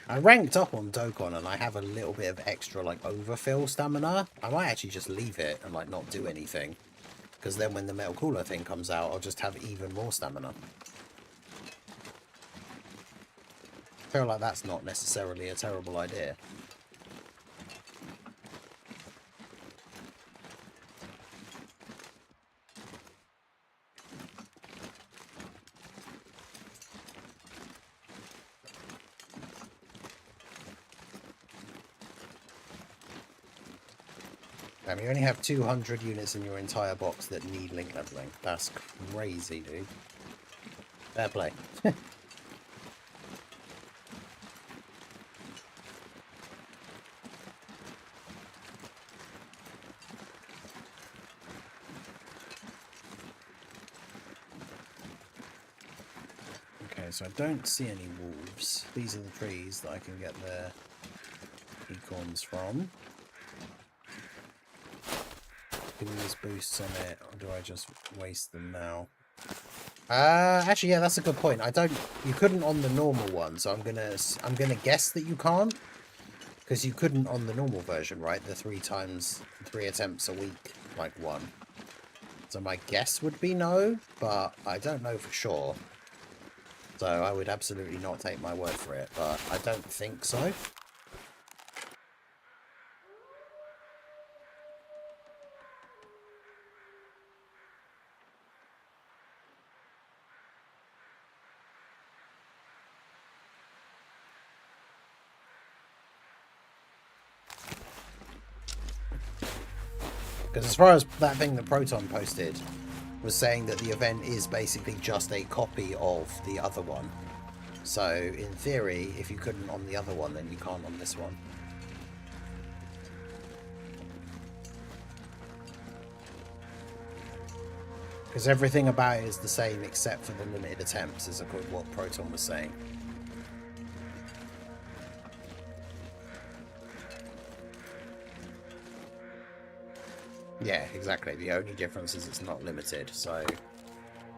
I ranked up on Dokkan and I have a little bit of extra like overfill stamina. I might actually just leave it and like not do anything. Because then when the metal cooler thing comes out, I'll just have even more stamina. I feel like that's not necessarily a terrible idea. You only have 200 units in your entire box that need link leveling. That's crazy, dude. Fair play. Okay, so I don't see any wolves. These are the trees that I can get their acorns from. Can use boosts on it, or do I just waste them now? Actually, yeah, that's a good point. You couldn't on the normal one, so I'm gonna guess that you can't, because you couldn't on the normal version, right? The 3 attempts a week, like one. So my guess would be no, but I don't know for sure. So I would absolutely not take my word for it, but I don't think so. Because as far as that thing that Proton posted was saying that the event is basically just a copy of the other one. So in theory, if you couldn't on the other one, then you can't on this one. Because everything about it is the same except for the limited attempts, is what Proton was saying. Yeah, exactly. The only difference is it's not limited, so...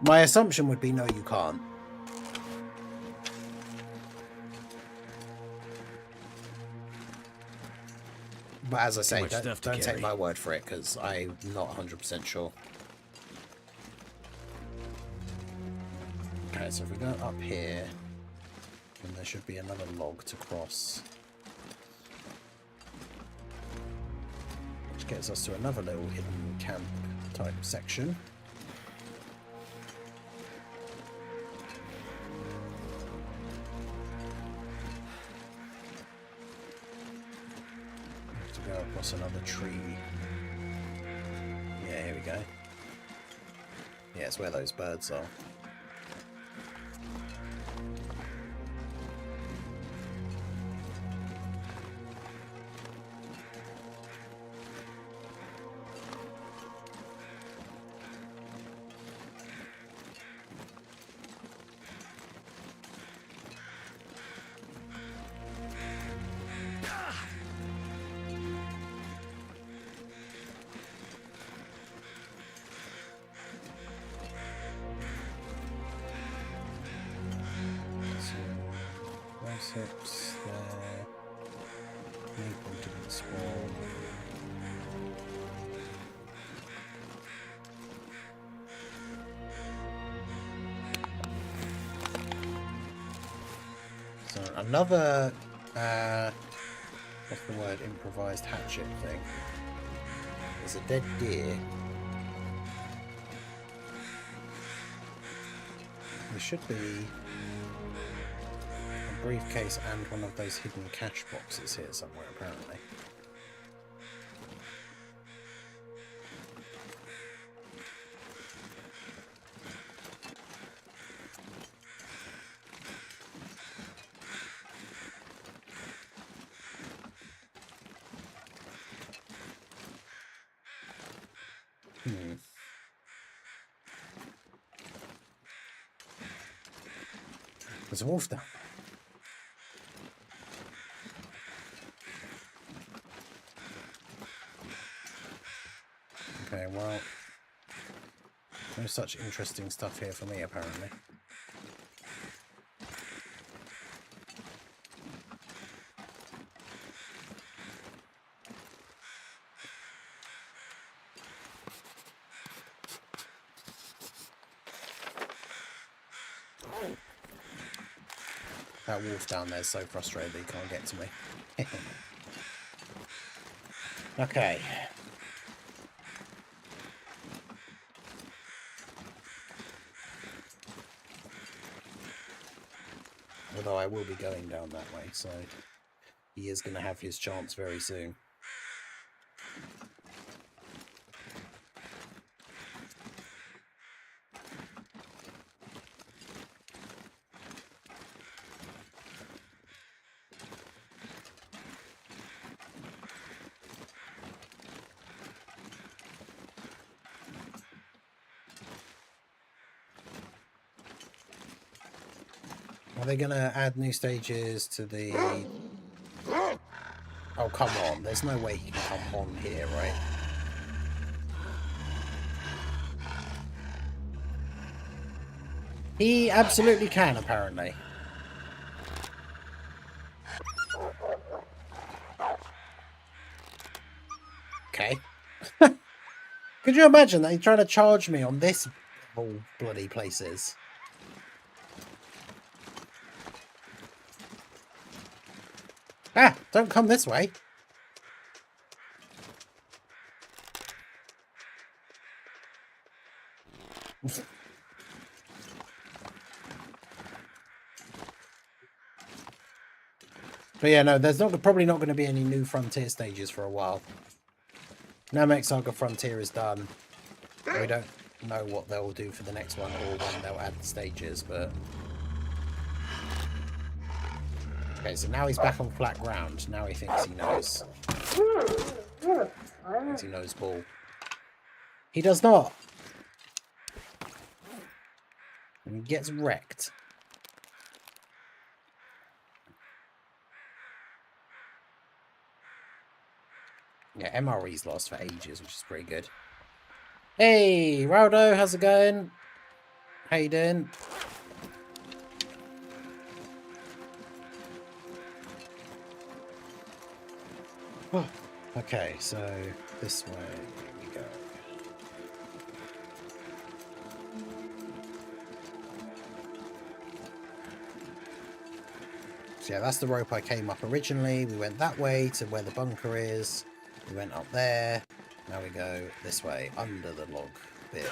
My assumption would be no, you can't. But as I say, don't take my word for it, because I'm not 100% sure. Okay, so if we go up here, then there should be another log to cross. Gets us to another little hidden camp type section. Have to go across another tree. Yeah, here we go. Yeah, it's where those birds are. Hips there. Maple didn't spawn. So another what's the word? Improvised hatchet thing. There's a dead deer. there should be a briefcase and one of those hidden cash boxes here somewhere, apparently. There's a wolf down there. Okay, well, no such interesting stuff here for me, apparently. That wolf down there is so frustrated that he can't get to me. Okay. Although I will be going down that way, so he is going to have his chance very soon. Are they going to add new stages to the... Oh, come on. There's no way he can come on here, right? He absolutely can, apparently. Okay. Could you imagine that he's trying to charge me on this whole bloody places? Ah, don't come this way. But yeah, no, there's probably not going to be any new Frontier stages for a while. Namek Saga Frontier is done. We don't know what they'll do for the next one or when they'll add the stages, but... Okay, so now he's back on flat ground. Now he thinks he knows. Thinks he knows ball. He does not. And he gets wrecked. Yeah, MRE's lost for ages, which is pretty good. Hey, Raldo, how's it going? How you doing? Okay, so this way we go. So yeah, that's the rope I came up originally. We went that way to where the bunker is. We went up there. Now we go this way, under the log bit.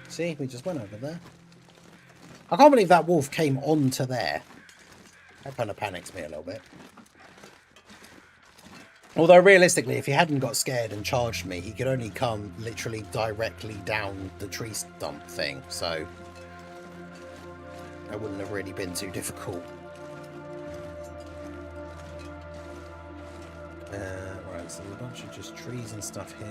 See, we just went over there. I can't believe that wolf came onto there. That kind of panics me a little bit. Although realistically, if he hadn't got scared and charged me, he could only come literally directly down the tree stump thing. So that wouldn't have really been too difficult. Right, so there's a bunch of just trees and stuff here.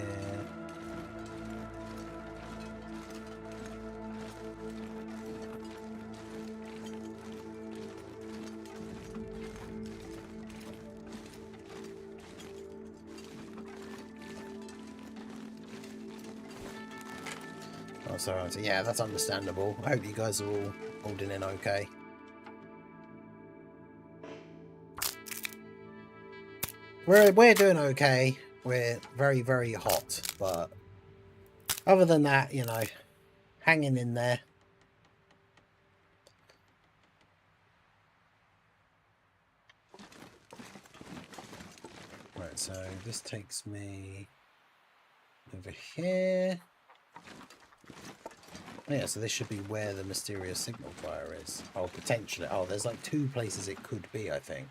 Oh, sorry. Yeah, that's understandable. I hope you guys are all holding in okay. We're doing okay. We're very, very hot, but other than that, you know, hanging in there. Right, so this takes me over here. Oh, yeah, so this should be where the mysterious signal fire is. Oh, potentially. Oh, there's like 2 places it could be, I think.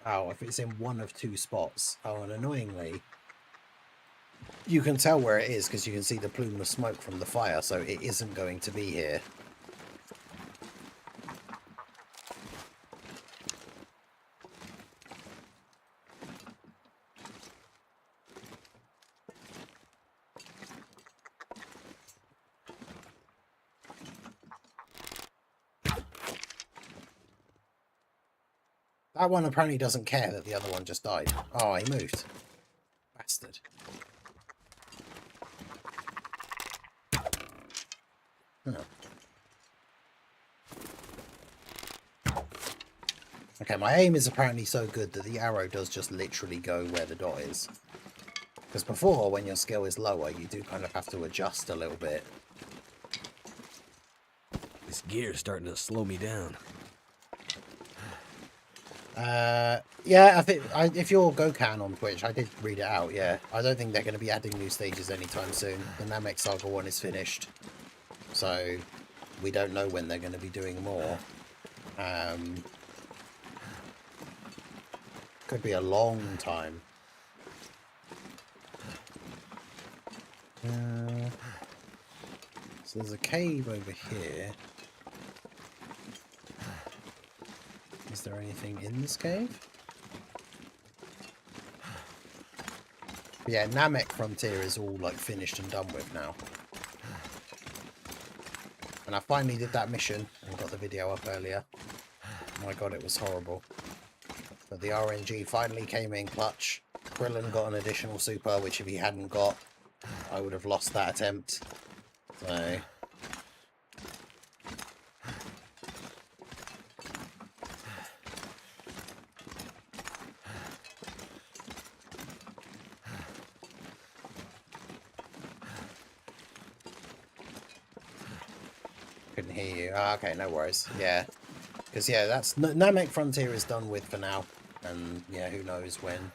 Oh, if it's in one of 2 spots. Oh, and annoyingly, you can tell where it is because you can see the plume of smoke from the fire, so it isn't going to be here. That one apparently doesn't care that the other one just died. Oh, he moved. Bastard. Huh. Okay, my aim is apparently so good that the arrow does just literally go where the dot is. Because before, when your skill is lower, you do kind of have to adjust a little bit. This gear's starting to slow me down. Yeah, I think if you're Gokhan on Twitch, I did read it out, yeah. I don't think they're going to be adding new stages anytime soon. The Namek Saga one is finished. So, we don't know when they're going to be doing more. Could be a long time. So there's a cave over here. Is there anything in this cave? But yeah, Namek Frontier is all like finished and done with now. And I finally did that mission and got the video up earlier. Oh my god, it was horrible. But the RNG finally came in clutch. Krillin got an additional super, which if he hadn't got, I would have lost that attempt. So... couldn't hear you. Ah, okay, no worries. Yeah. Because, yeah, that's... Namek Frontier is done with for now. And, yeah, who knows when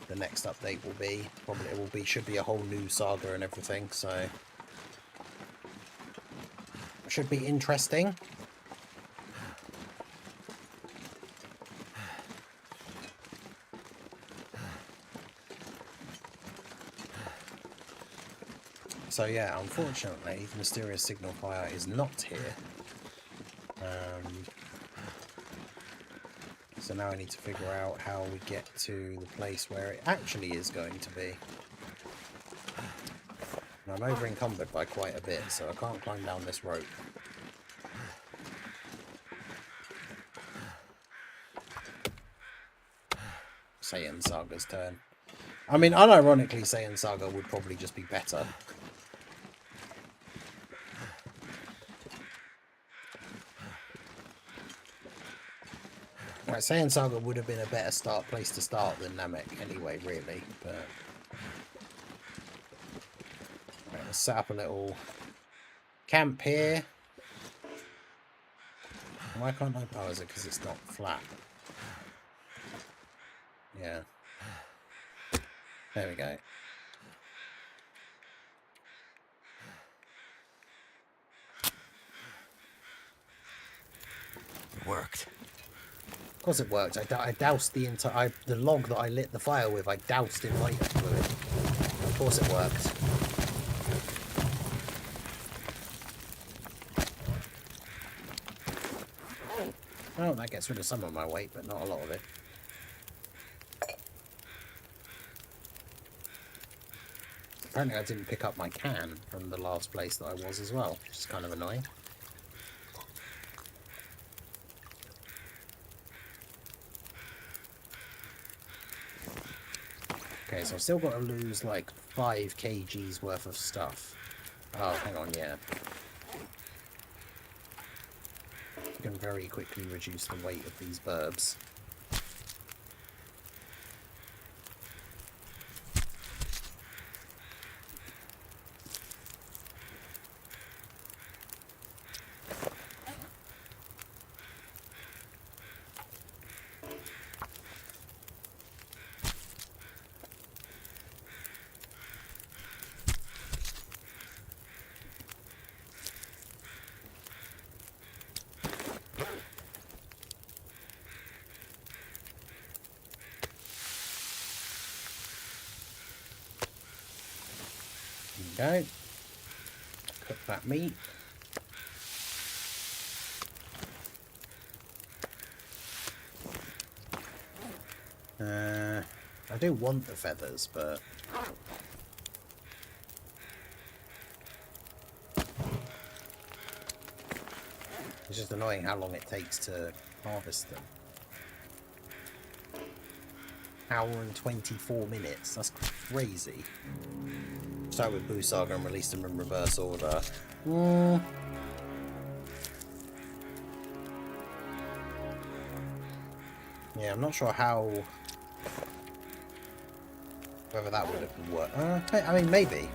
the next update will be. Probably it will be... should be a whole new saga and everything, so... should be interesting. So yeah, unfortunately, the mysterious signal fire is not here. So now I need to figure out how we get to the place where it actually is going to be. And I'm over encumbered by quite a bit, so I can't climb down this rope. Saiyan Saga's turn. I mean, unironically, Saiyan Saga would probably just be better. Right, Saiyan Saga would have been a better place to start than Namek anyway, really, but... right, let's set up a little camp here. Why can't I... oh, is it because it's not flat? Yeah. There we go. It worked. Of course it worked. I doused the entire... the log that I lit the fire with, I doused in lighter fluid. Of course it worked. Oh, that gets rid of some of my weight, but not a lot of it. Apparently I didn't pick up my can from the last place that I was as well, which is kind of annoying. Okay, so I've still got to lose like 5 kgs worth of stuff. Oh, hang on, yeah. You can very quickly reduce the weight of these burbs. Go. Cook that meat. I do want the feathers, but it's just annoying how long it takes to harvest them. Hour and 24 minutes. That's crazy. Start with Boo Saga and release them in reverse order. Yeah, I'm not sure how... whether that would have worked. I mean, maybe.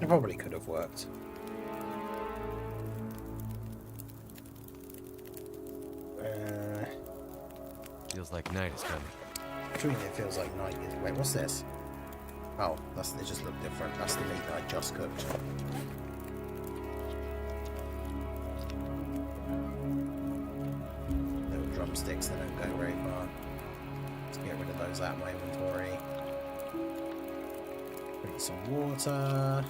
It probably could have worked. Feels like night is coming. Truly, it feels like night is... Wait, what's this? Oh, they just look different. That's the meat that I just cooked. Little drumsticks, they don't go very far. Let's get rid of those out of my inventory. Drink some water.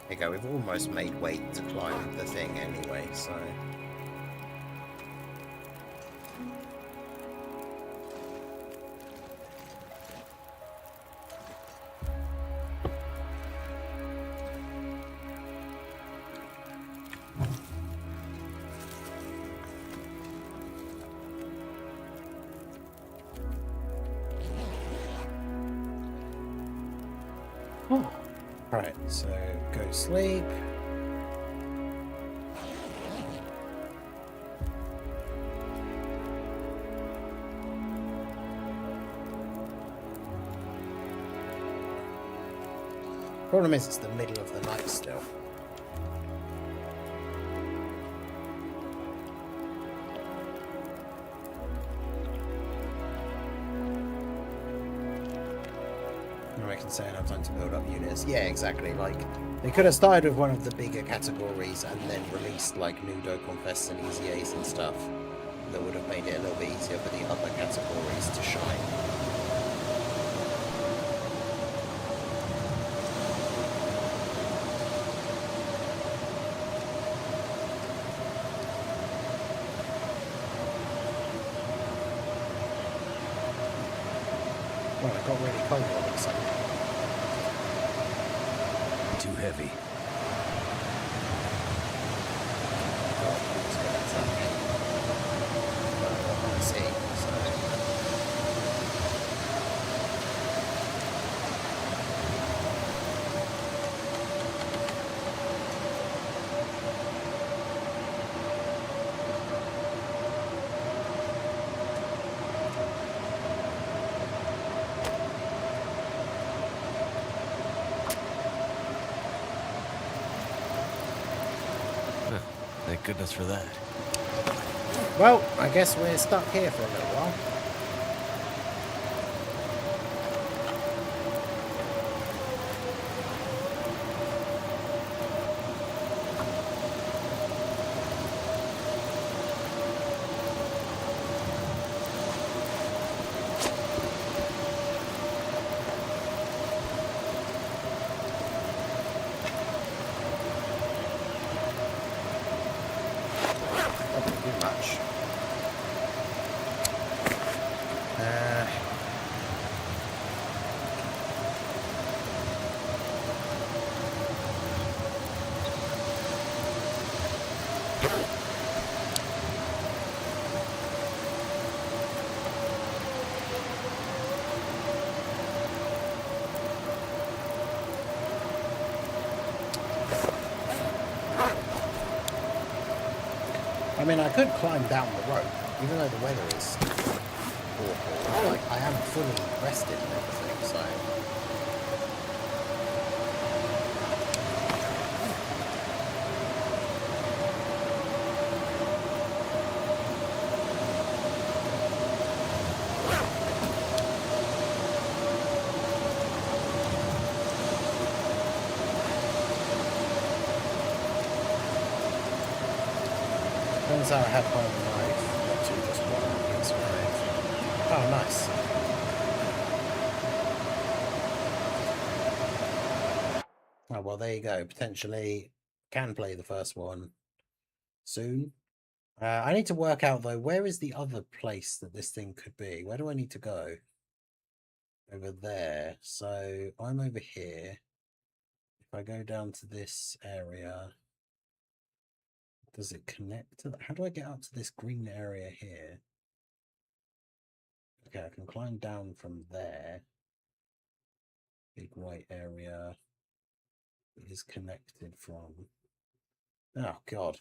There you go, we've almost made weight to climb the thing anyway, so... Right, so go to sleep. Problem is, it's the middle of the night still. I can say enough time to build up units. Yeah, exactly. Like, they could have started with one of the bigger categories and then released like Nudo Confess and Easy Ace and stuff. That would have made it a little bit easier for the other categories to shine. Well, it got really cold all of a sudden. Too heavy. God, it's good at something. I see, so... Thank goodness for that. Well, I guess we're stuck here for a little while. Much. I mean, I could climb down the rope, even though the weather is awful. Like, I am fully rested and everything, so... Turns out I have one knife, not two, just one. It's great. Oh, nice. Oh, well, there you go. Potentially can play the first one soon. I need to work out, though, where is the other place that this thing could be? Where do I need to go? Over there. So I'm over here. If I go down to this area, does it connect to that? How do I get up to this green area here? Okay, I can climb down from there. Big white area is connected from. Oh, God.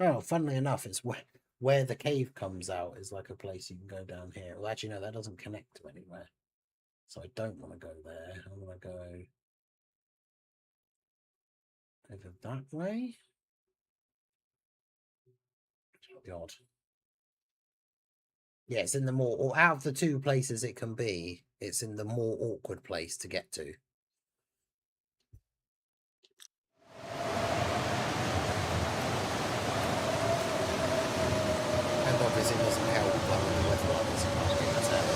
Oh, funnily enough, it's where the cave comes out is like a place you can go down here. Well, actually, no, that doesn't connect to anywhere. So I don't want to go there. I want to go over that way. Oh, God. Yeah, it's in the more, or out of the two places it can be, it's in the more awkward place to get to. And obviously it doesn't help when the weather levels are not being tell.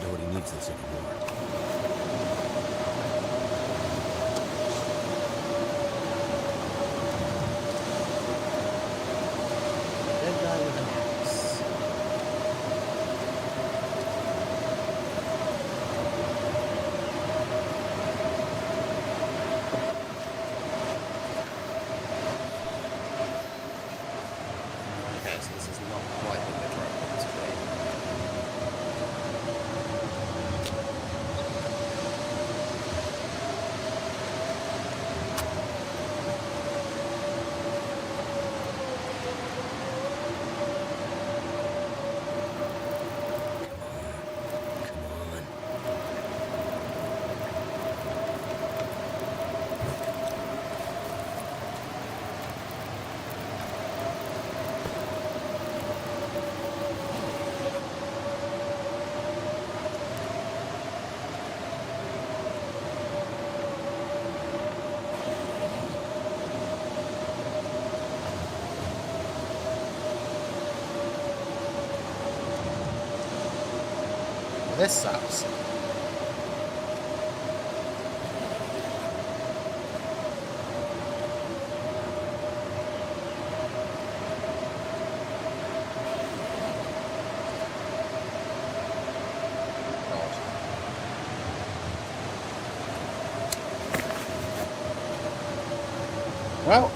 Nobody needs this anymore. Dead guy with an axe. Okay, so this is not quite the bit where I want to be. Come on. This sucks. Well,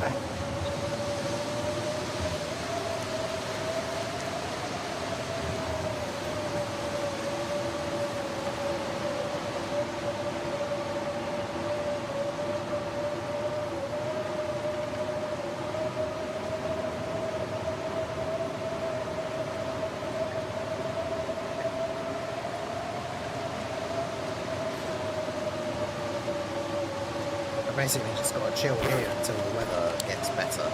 I basically just got to chill here until the weather gets better.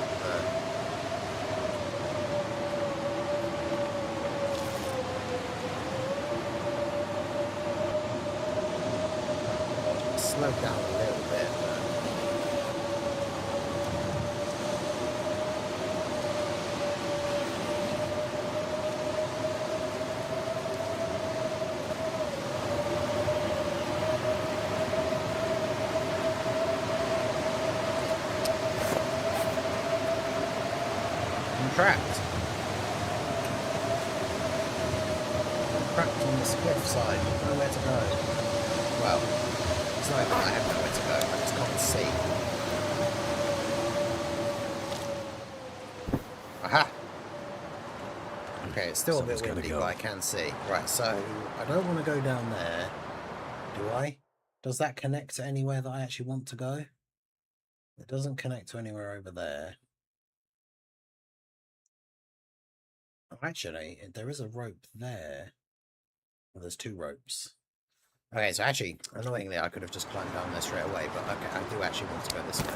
Slow down a little bit. I'm trapped. I'm trapped on this cliff side. Nowhere to go. Well, it's not even I have nowhere to go. I just can't Let's see. Aha! Okay, it's still a bit windy, but I can see. Right, so I don't want to go down there. Do I? Does that connect to anywhere that I actually want to go? It doesn't connect to anywhere over there. Oh, actually, there is a rope there. Well, there's 2 ropes. Okay, so actually, annoyingly, I could have just climbed down there straight away, but okay, I do actually want to go this way.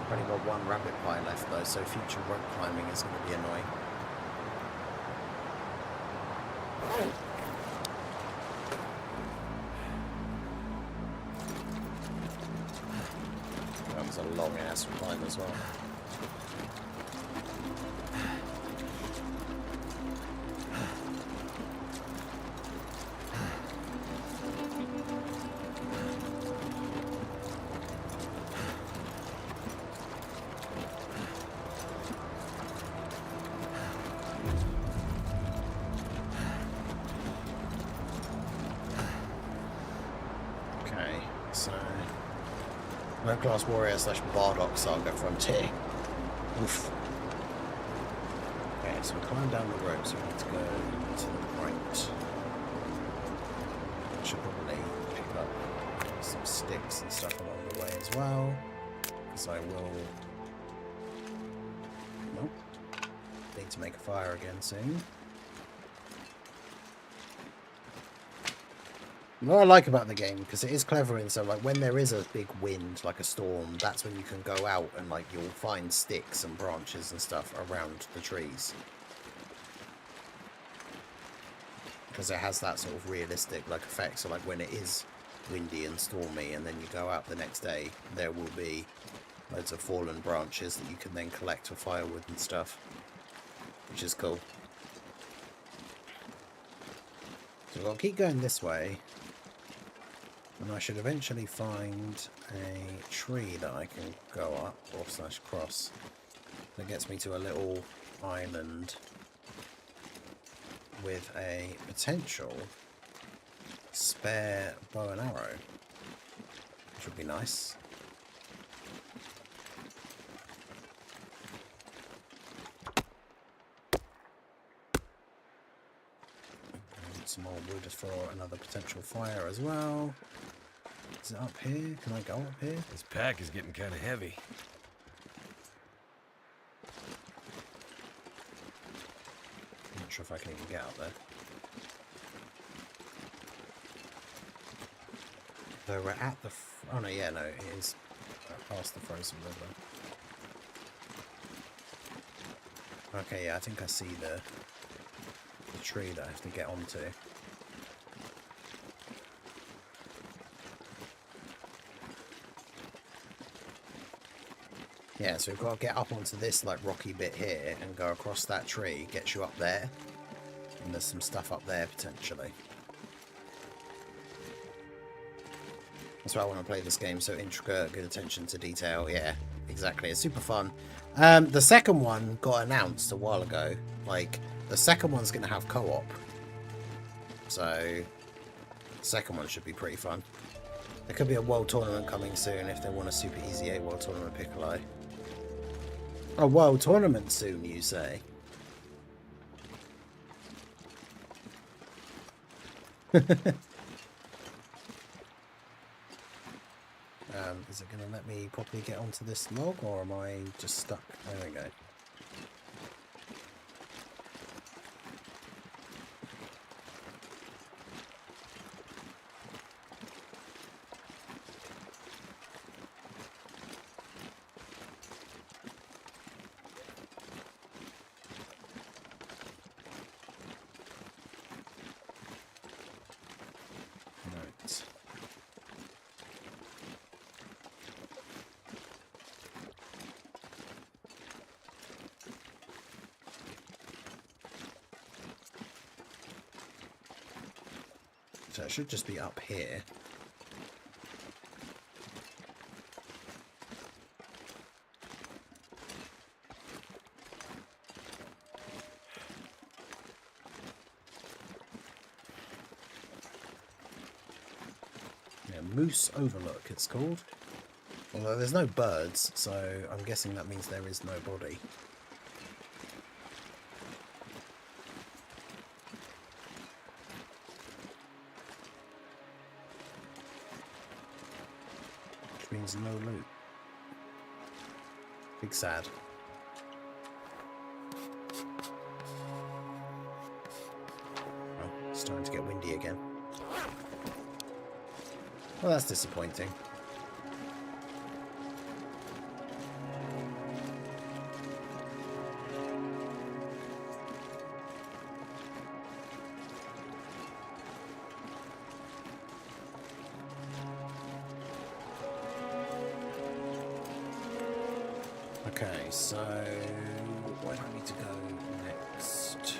I've only got 1 rabbit pie left, though, so future rope climbing is going to be annoying. That was a long-ass climb as well. So, Low-Class Warrior / Bardock Saga Frontier. Oof. Okay, so we climb down the rope, so we need to go to the right. I should probably pick up some sticks and stuff along the way as well, because I will... Nope. Need to make a fire again soon. What I like about the game, because it is clever in so like when there is a big wind, like a storm, that's when you can go out and like you'll find sticks and branches and stuff around the trees. Because it has that sort of realistic like effect. So like when it is windy and stormy and then you go out the next day, there will be loads of fallen branches that you can then collect for firewood and stuff, which is cool. So I'll keep going this way. And I should eventually find a tree that I can go up or / cross that gets me to a little island with a potential spare bow and arrow, which would be nice. And some more wood for another potential fire as well. Is it up here? Can I go up here? This pack is getting kind of heavy. I'm not sure if I can even get up there. Though we're at the... oh no, yeah, no, it is past the frozen river. Okay, yeah, I think I see the tree that I have to get onto. Yeah, so we've got to get up onto this like rocky bit here and go across that tree, gets you up there. And there's some stuff up there potentially. That's why I want to play this game, so intricate, good attention to detail. Yeah, exactly. It's super fun. The second one got announced a while ago. Like, the second one's going to have co-op. So, the second one should be pretty fun. There could be a world tournament coming soon if they want a super easy 8 world tournament Piccolo. A world tournament soon, you say? Is it going to let me properly get onto this log, or am I just stuck? There we go. Right. So it should just be up here. Yeah, here? Moose Overlook, it's called. Although there's no birds, so I'm guessing that means there is no body. Which means no loot. Big sad. Oh, it's starting to get windy again. Well, that's disappointing. Okay, so where do I need to go next?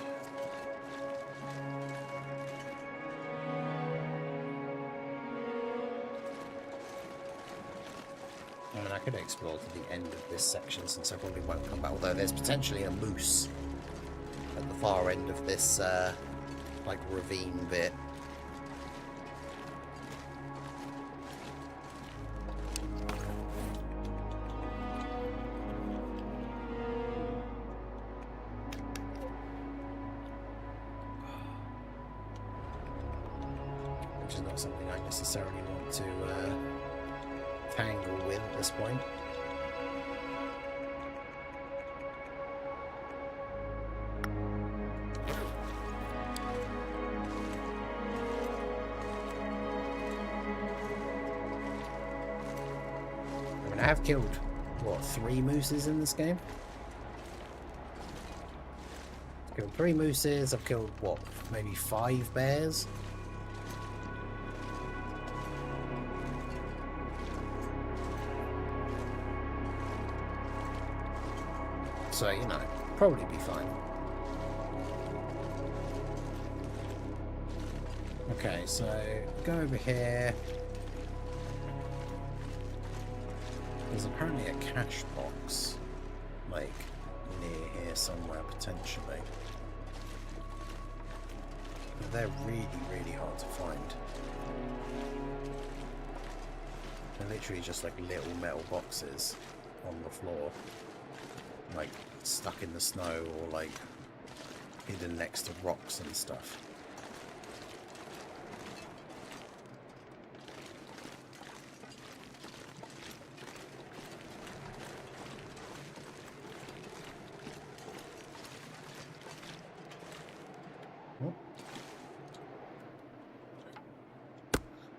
I mean, I could explore to the end of this section since I probably won't come back, although there's potentially a moose at the far end of this, like, ravine bit. Which is not something I necessarily want to tangle with at this point. I mean, I have killed, what, 3 mooses in this game? I've killed 3 mooses, I've killed, what, maybe 5 bears? So, you know, probably be fine. Okay, so go over here. There's apparently a cache box, like, near here somewhere, potentially. But they're really, really hard to find. They're literally just like little metal boxes on the floor. Like stuck in the snow or like hidden next to rocks and stuff. Oh.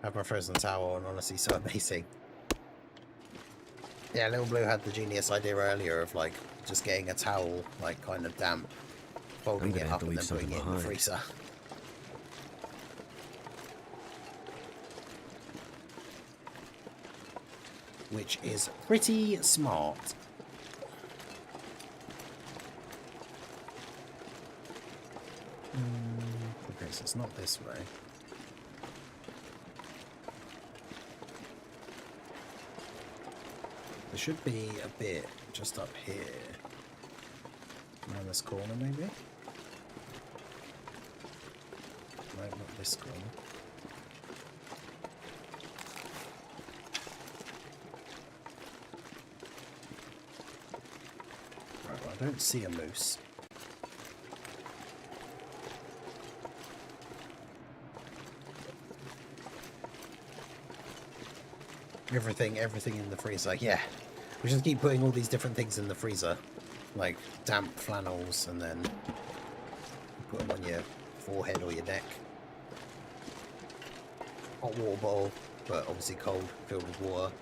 I have my frozen towel and honestly so amazing. Yeah, Little Blue had the genius idea earlier of like just getting a towel, like kind of damp, folding it up and then putting it in the freezer. Which is pretty smart. Okay, so it's not this way. There should be a bit just up here. Around this corner, maybe? No, not this corner. Right, well, I don't see a moose. Everything in the freezer, yeah. We just keep putting all these different things in the freezer. Like damp flannels, and then put them on your forehead or your neck. Hot water bottle, but obviously cold, filled with water.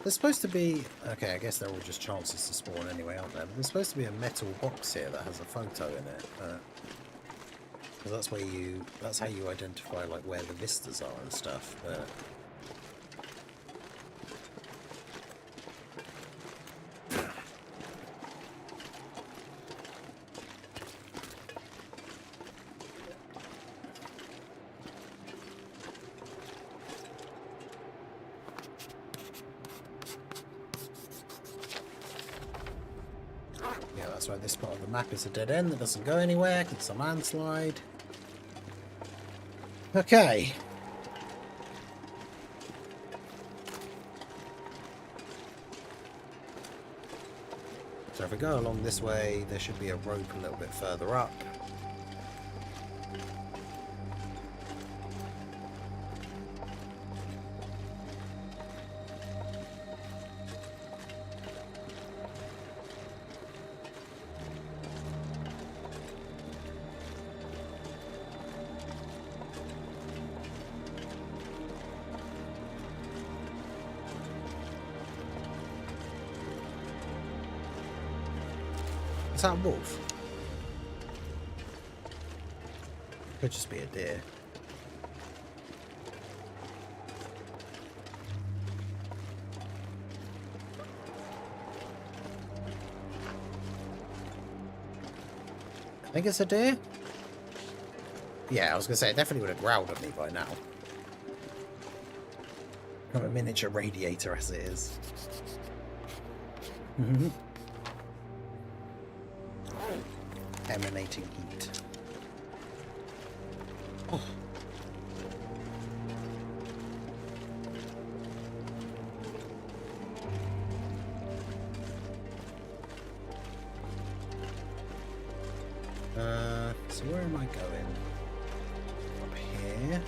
There's supposed to be... Okay, I guess they're all just chances to spawn anyway, aren't there? But there's supposed to be a metal box here that has a photo in it. Because that's where that's how you identify like where the vistas are and stuff, but... That's why this part of the map is a dead end that doesn't go anywhere because it's a landslide. Okay. So if we go along this way, there should be a rope a little bit further up. Is that a wolf? Could just be a deer. I think it's a deer? Yeah, I was going to say, it definitely would have growled at me by now. Got a miniature radiator as it is. Emanating heat. Oh. So where am I going? Up here.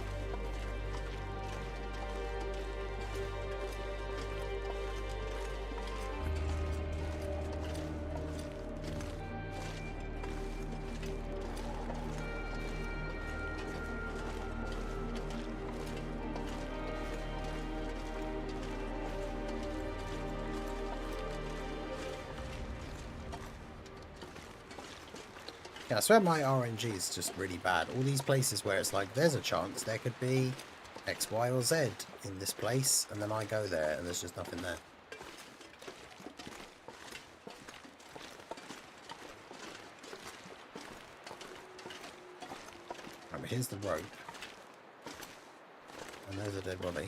Yeah, I swear my RNG is just really bad. All these places where it's like, there's a chance there could be X, Y, or Z in this place, and then I go there and there's just nothing there. Right, but here's the rope. And there's a dead body.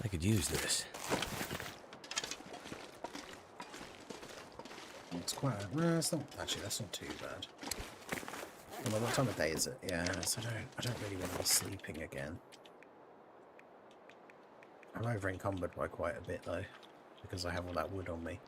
I could use this. It's quite. It's not actually. That's not too bad. Well, what time of day is it? Yeah, so I don't really want to be sleeping again. I'm over encumbered by quite a bit though, because I have all that wood on me.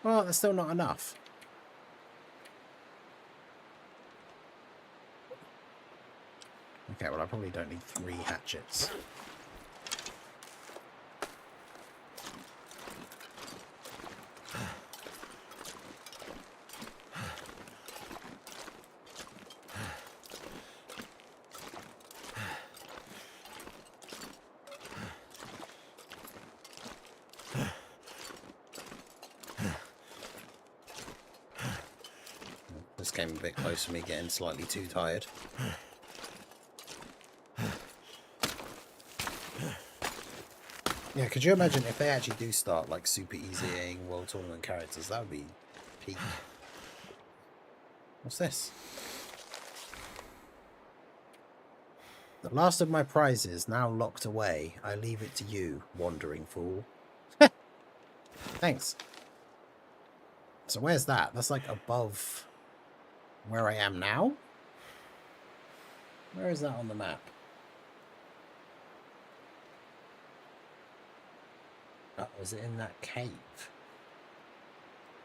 Well, that's still not enough. Okay, well I probably don't need 3 hatchets. This came a bit close to me getting slightly too tired. Yeah, could you imagine if they actually do start like super easying World Tournament characters? That would be peak. What's this? The last of my prizes now locked away. I leave it to you, wandering fool. Thanks. So where's that? That's like above where I am now? Where is that on the map? Oh, is it in that cave?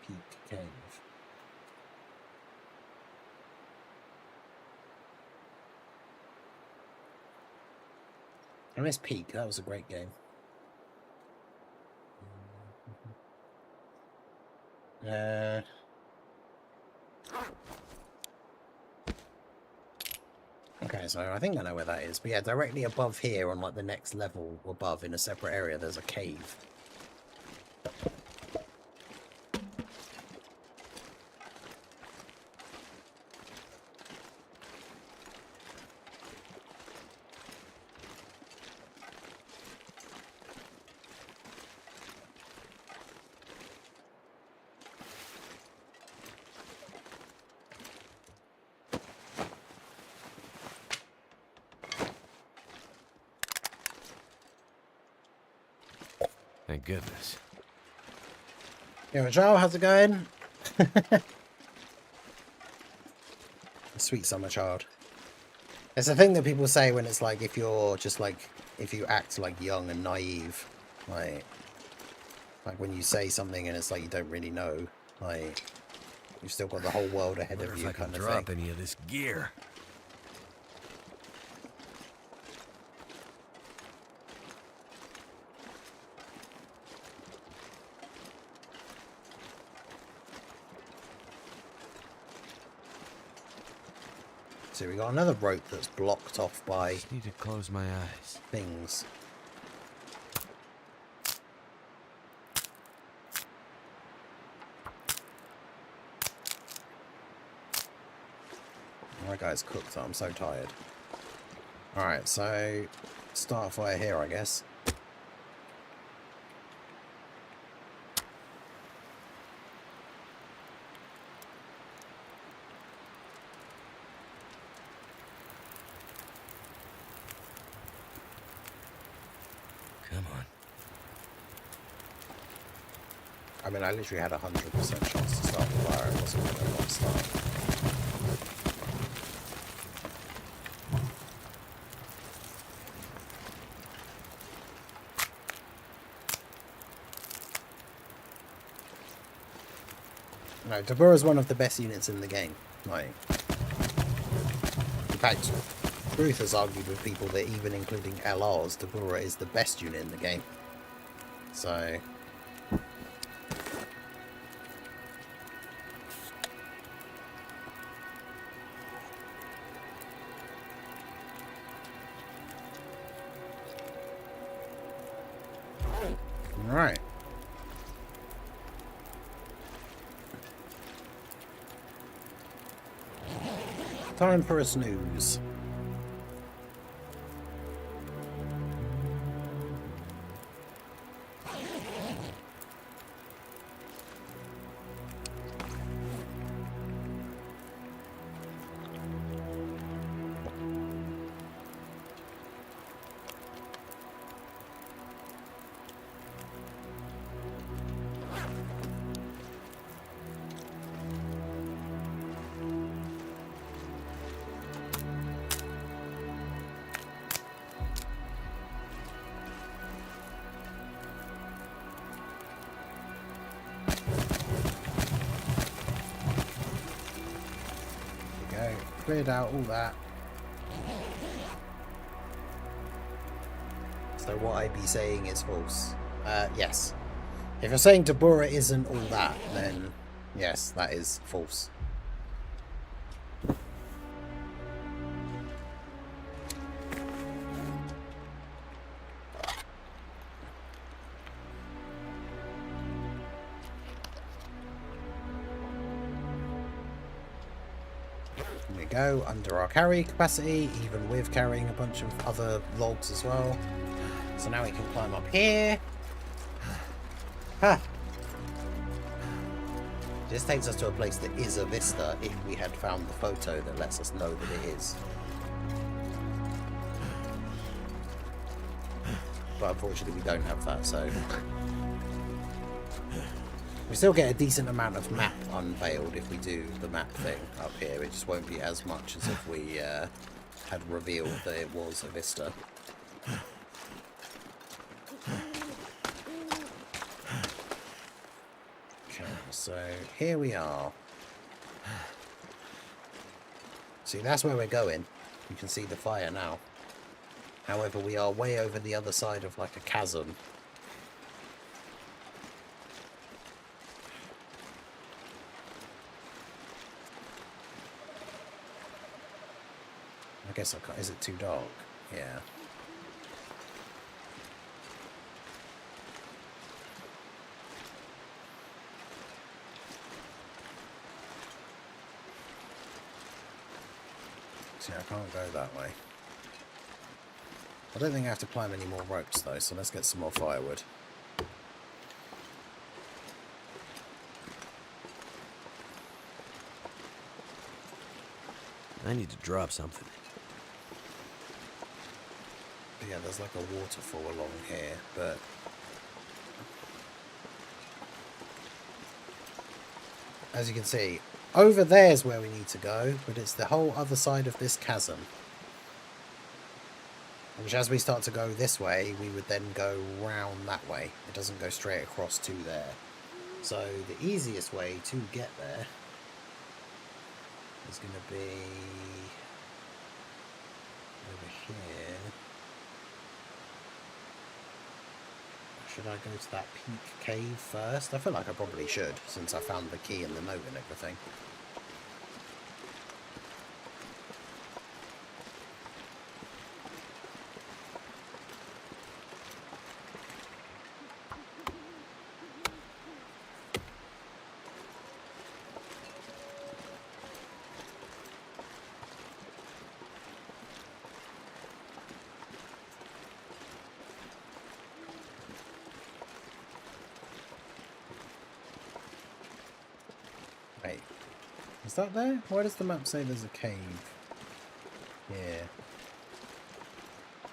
Peak Cave. I miss Peak. That was a great game. Okay, so I think I know where that is. But yeah, directly above here on like the next level above in a separate area, there's a cave. Thank goodness. Yo, Joe, how's it going? Sweet summer child. It's a thing that people say when it's like, if you're just like, if you act like young and naive, like when you say something and it's like you don't really know, like you've still got the whole world ahead of you, If I kind can of drop thing. any of this gear. So we got another rope that's blocked off by Just need to close my eyes. things. My guy's cooked, I'm so tired. Alright, so start a fire here, I guess. Come on. I mean, I literally had 100% chance to start the fire. It wasn't going to not start. No, Deborah is one of the best units in the game. Like, in fact, Ruth has argued with people that even including LRs, Deborah is the best unit in the game. So, alright. Time for a snooze. Cleared out all that. So what I be saying is false. Yes. If you're saying Deborah isn't all that, then yes, that is false. There we go, under our carry capacity, even with carrying a bunch of other logs as well. So now we can climb up here. Ha! This takes us to a place that is a vista if we had found the photo that lets us know that it is. But unfortunately we don't have that, so... We still get a decent amount of map unveiled if we do the map thing up here. It just won't be as much as if we had revealed that it was a vista. Okay, so here we are. See, that's where we're going. You can see the fire now. However, we are way over the other side of like a chasm. I guess I can't. Is it too dark? Yeah. See, I can't go that way. I don't think I have to climb any more ropes though, so let's get some more firewood. I need to drop something. But yeah, there's like a waterfall along here, but as you can see, over there's where we need to go, but it's the whole other side of this chasm. Which, as we start to go this way, we would then go round that way. It doesn't go straight across to there. So the easiest way to get there is going to be over here. Should I go to that peak cave first? I feel like I probably should, since I found the key and the note and everything. Wait, is that there? Why does the map say there's a cave? Yeah.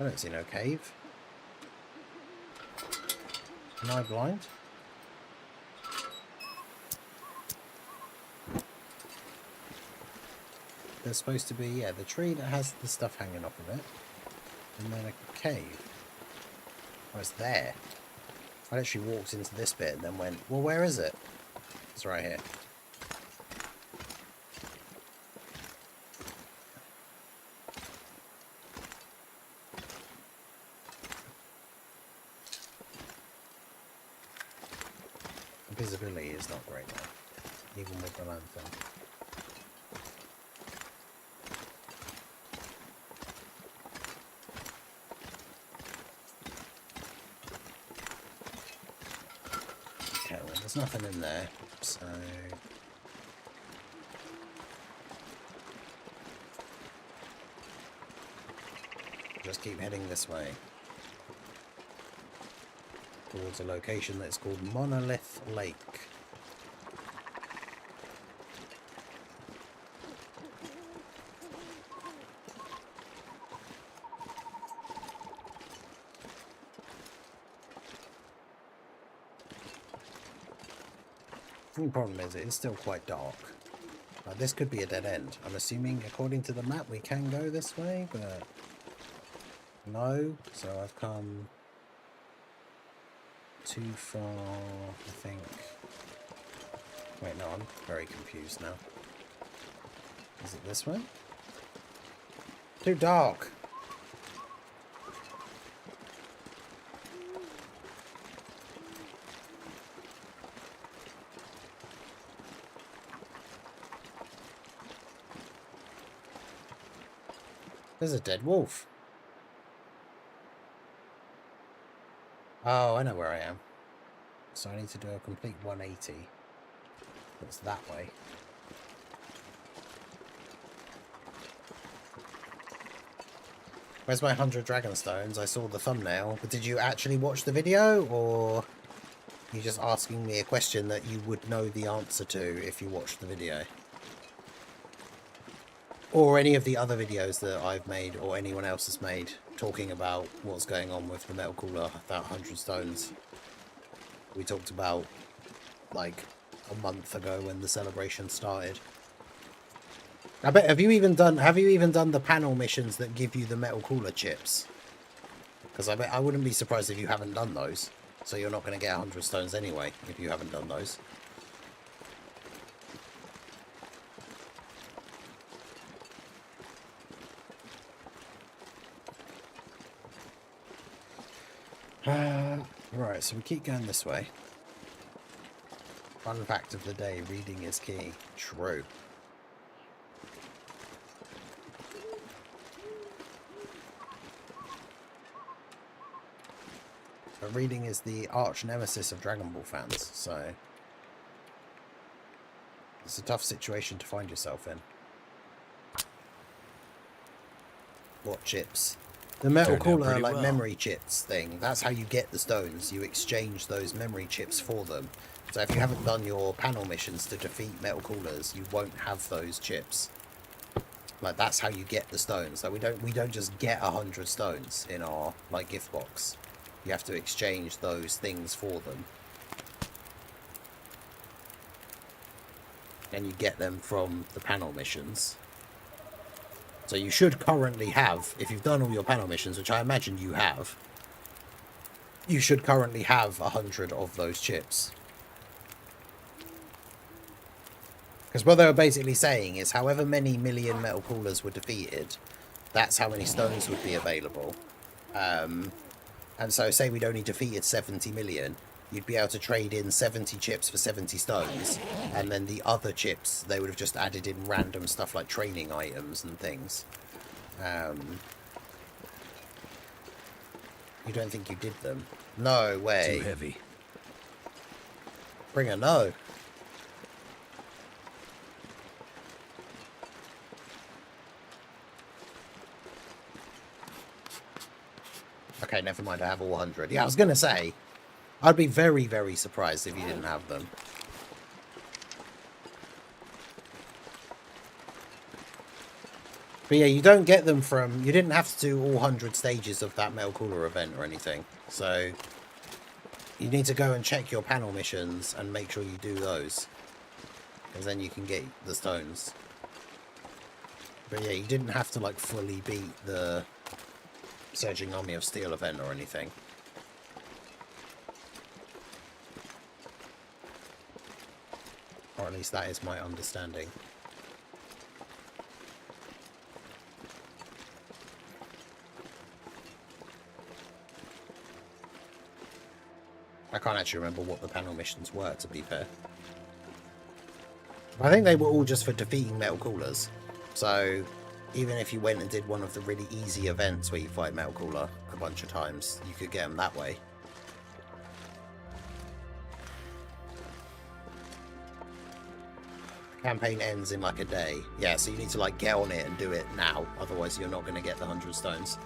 I don't see no cave. Am I blind? There's supposed to be, yeah, the tree that has the stuff hanging off of it. And then a cave. Oh, it's there. I literally walked into this bit and then went, well, where is it? It's right here. Visibility is not great though, even with the lantern. Okay, well there's nothing in there, so just keep heading this way. Towards a location that's called Monolith Lake. The problem is it is still quite dark. This could be a dead end. I'm assuming according to the map we can go this way, but no, so I've come too far, I think. Wait, no, I'm very confused now. Is it this way? Too dark. There's a dead wolf. Oh, I know where I am. So I need to do a complete 180. It's that way. Where's my 100 dragon stones? I saw the thumbnail, but did you actually watch the video, or are you just asking me a question that you would know the answer to if you watched the video? Or any of the other videos that I've made or anyone else has made talking about what's going on with the metal cooler, that 100 stones we talked about like a month ago when the celebration started. I bet have you even done the panel missions that give you the metal cooler chips? Because I wouldn't be surprised if you haven't done those. So you're not going to get 100 stones anyway if you haven't done those. Right, so we keep going this way. Fun fact of the day, reading is key. True. But reading is the arch nemesis of Dragon Ball fans, so it's a tough situation to find yourself in. What chips? The metal cooler, like memory chips thing, that's how you get the stones. You exchange those memory chips for them. So if you haven't done your panel missions to defeat metal coolers, you won't have those chips. Like, that's how you get the stones. Like, we don't just get 100 stones in our like gift box. You have to exchange those things for them. and you get them from the panel missions. So you should currently have, if you've done all your panel missions, which I imagine you have, you should currently have 100 of those chips. Because what they were basically saying is however many million metal coolers were defeated, that's how many stones would be available. And so say we'd only defeated 70 million, you'd be able to trade in 70 chips for 70 stones, and then the other chips, they would have just added in random stuff like training items and things. You don't think you did them? No way. Too heavy. Bring a no. Okay, never mind, I have all 100. Yeah, I was going to say, I'd be very, very surprised if you didn't have them. But yeah, you don't get them from... You didn't have to do all 100 stages of that metal cooler event or anything. So, you need to go and check your panel missions and make sure you do those. Because then you can get the stones. But yeah, you didn't have to, like, fully beat the Surging Army of Steel event or anything. Or at least that is my understanding. I can't actually remember what the panel missions were, to be fair. I think they were all just for defeating metal coolers. So, even if you went and did one of the really easy events where you fight metal cooler a bunch of times, you could get them that way. Campaign ends in like a day. Yeah, so you need to like get on it and do it now. Otherwise you're not going to get the 100 stones.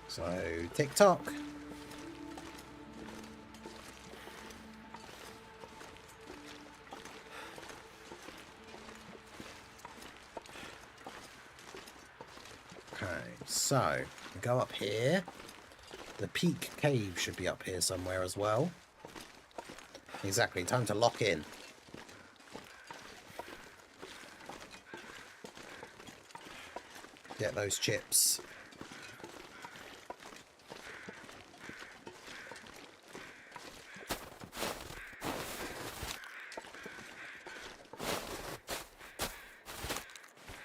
So, TikTok. Okay, so, go up here. The peak cave should be up here somewhere as well. Exactly, time to lock in. Get those chips.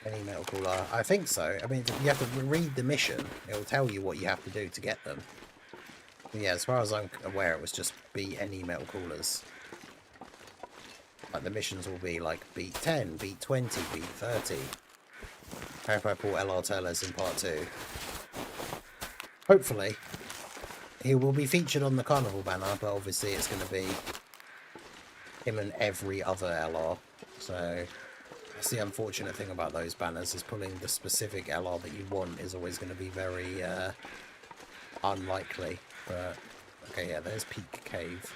Any metal cooler? I think so. I mean, you have to read the mission. It will tell you what you have to do to get them. But yeah, as far as I'm aware, it was just beat any metal coolers. Like, the missions will be like, beat 10, beat 20, beat 30. I hope I pull LR Turles in part 2. Hopefully. He will be featured on the Carnival banner, but obviously it's going to be him and every other LR. So, that's the unfortunate thing about those banners, is pulling the specific LR that you want is always going to be very unlikely. But, okay, yeah, there's Peak Cave.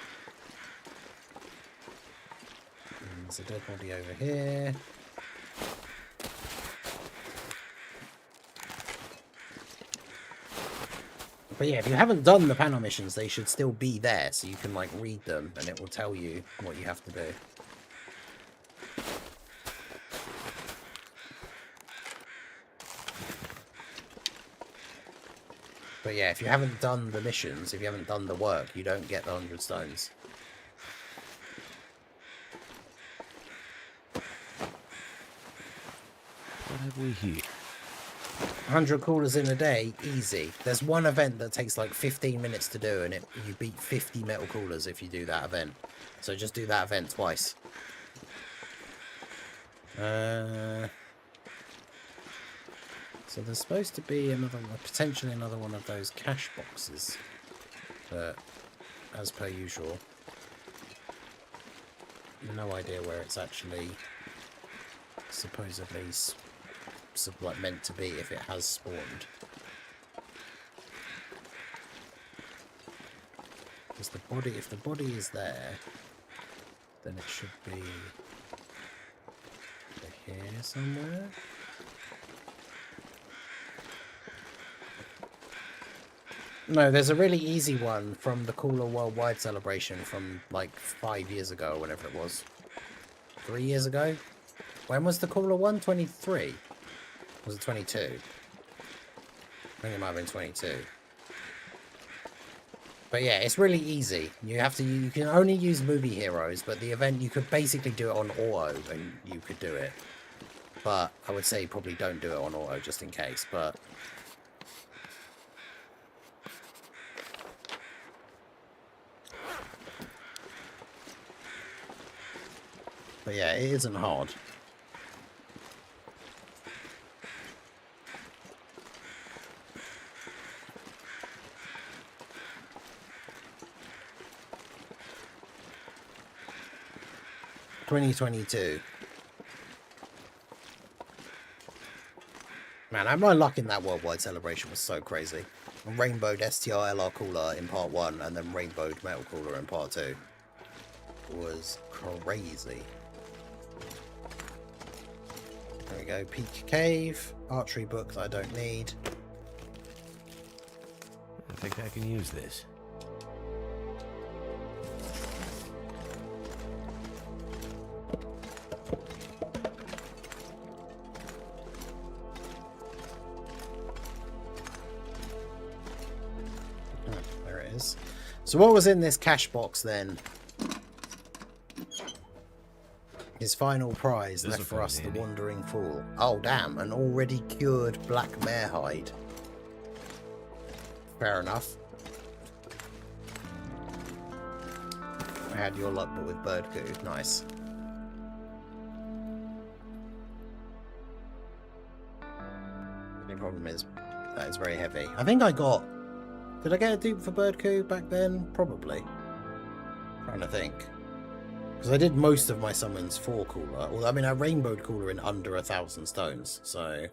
And there's a dead body over here. But yeah, if you haven't done the panel missions, they should still be there, so you can, like, read them, and it will tell you what you have to do. But yeah, if you haven't done the missions, if you haven't done the work, you don't get the 100 stones. What have we here? 100 coolers in a day, easy. There's one event that takes like 15 minutes to do, and you beat 50 metal coolers if you do that event. So just do that event twice. So there's supposed to be another, potentially another one of those cash boxes. But, as per usual, no idea where it's actually supposedly like meant to be, if it has spawned. Because the body, if the body is there, then it should be here somewhere. No, there's a really easy one from the Cooler Worldwide celebration from like 5 years ago or whatever it was. 3 years ago? When was the Cooler one? 23? Was it 22? I think it might have been 22. But yeah, it's really easy. You can only use movie heroes, but the event you could basically do it on auto and you could do it. But I would say probably don't do it on auto just in case, but yeah, it isn't hard. $2022. Man, my luck in that worldwide celebration was so crazy. I rainbowed STR LR Cooler in part 1 and then rainbowed Metal Cooler in part 2. It was crazy. There we go, Peak Cave, archery book that I don't need. I think I can use this. There it is. So what was in this cash box then? His final prize left for us, the Wandering Fool. Oh damn, an already cured black mare hide. Fair enough. I had your luck but with bird goo. Nice. The only problem is that is very heavy. I think I got... Did I get a dupe for bird goo back then? Probably. I'm trying to think. Because I did most of my summons for Cooler. Although, I mean, I rainbowed Cooler in under 1,000 stones, so...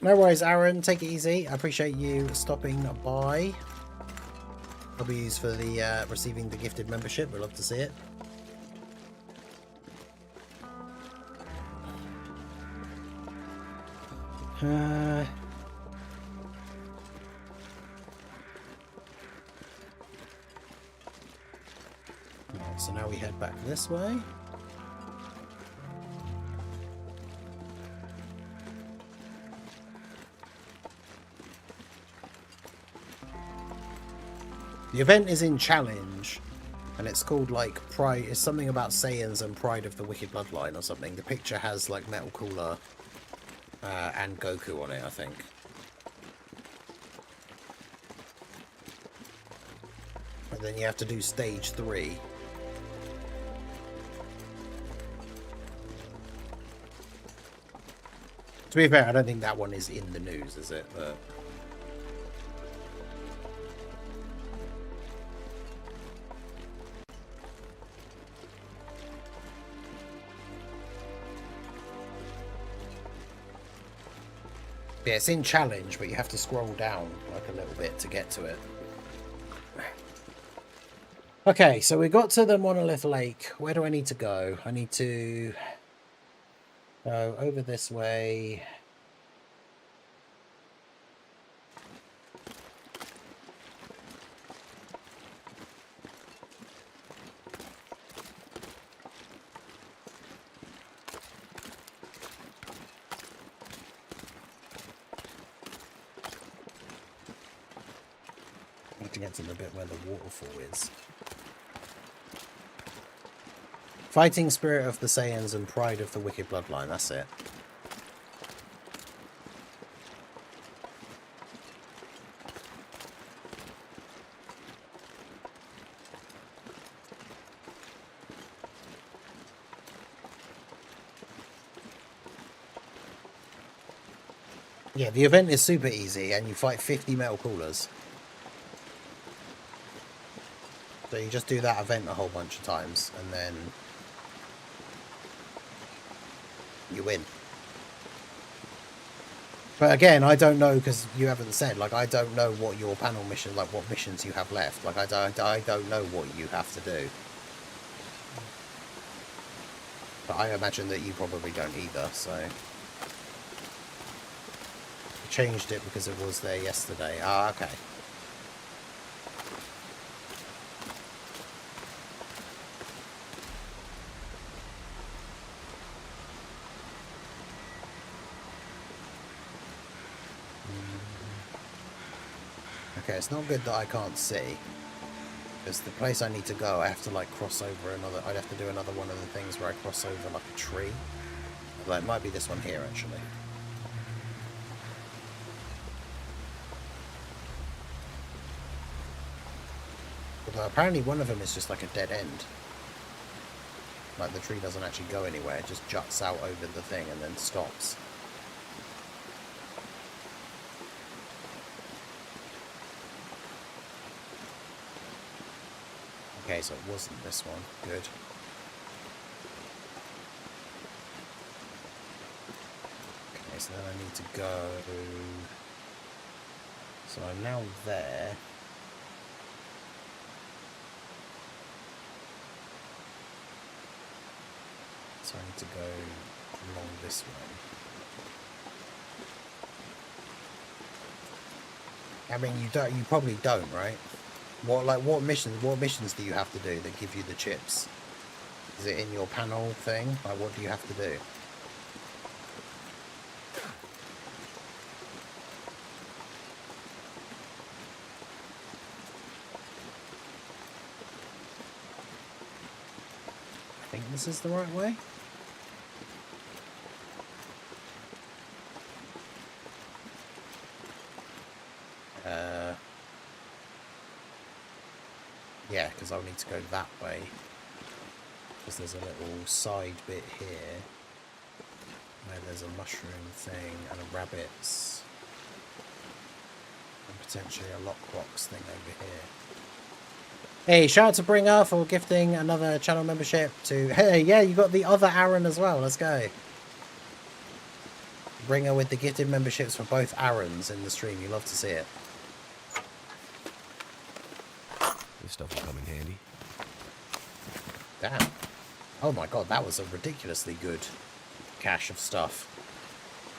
No worries, Aaron. Take it easy. I appreciate you stopping by. W's for the receiving the gifted membership. We'd love to see it. So now we head back this way. The event is in Challenge, and it's called like Pride. It's something about Saiyans and Pride of the Wicked Bloodline or something. The picture has like Metal Cooler and Goku on it, I think. And then you have to do stage 3. To be fair, I don't think that one is in the news, is it? But... yeah, it's in Challenge, but you have to scroll down like a little bit to get to it. Okay, so we got to the Monolith Lake. Where do I need to go? I need to go over this way. I need to get to the bit where the waterfall is. Fighting Spirit of the Saiyans and Pride of the Wicked Bloodline, that's it. Yeah, the event is super easy and you fight 50 Metal Coolers. So you just do that event a whole bunch of times and then you win. But again, I don't know because you haven't said. Like, I don't know what your panel mission, like what missions you have left. Like, I don't know what you have to do. But I imagine that you probably don't either. So changed it because it was there yesterday. Ah, okay. Okay, it's not good that I can't see. Because the place I need to go, I have to like cross over another... I'd have to do another one of the things where I cross over like a tree. Although it might be this one here, actually. Although apparently one of them is just like a dead end. Like the tree doesn't actually go anywhere, it just juts out over the thing and then stops. Okay, so it wasn't this one. Good. Okay, so then I need to go... So I'm now there. So I need to go along this way. I mean, you probably don't, right? What missions do you have to do that give you the chips? Is it in your panel thing? Like, what do you have to do? I think this is the right way. Yeah, because I'll need to go that way. Because there's a little side bit here where there's a mushroom thing and a rabbit's and potentially a lockbox thing over here. Hey, shout out to Bringer for gifting another channel membership to... Hey, yeah, you got the other Aaron as well. Let's go. Bringer with the gifted memberships for both Aarons in the stream. You love to see it. This stuff will come in handy. Damn. Oh my god, that was a ridiculously good cache of stuff.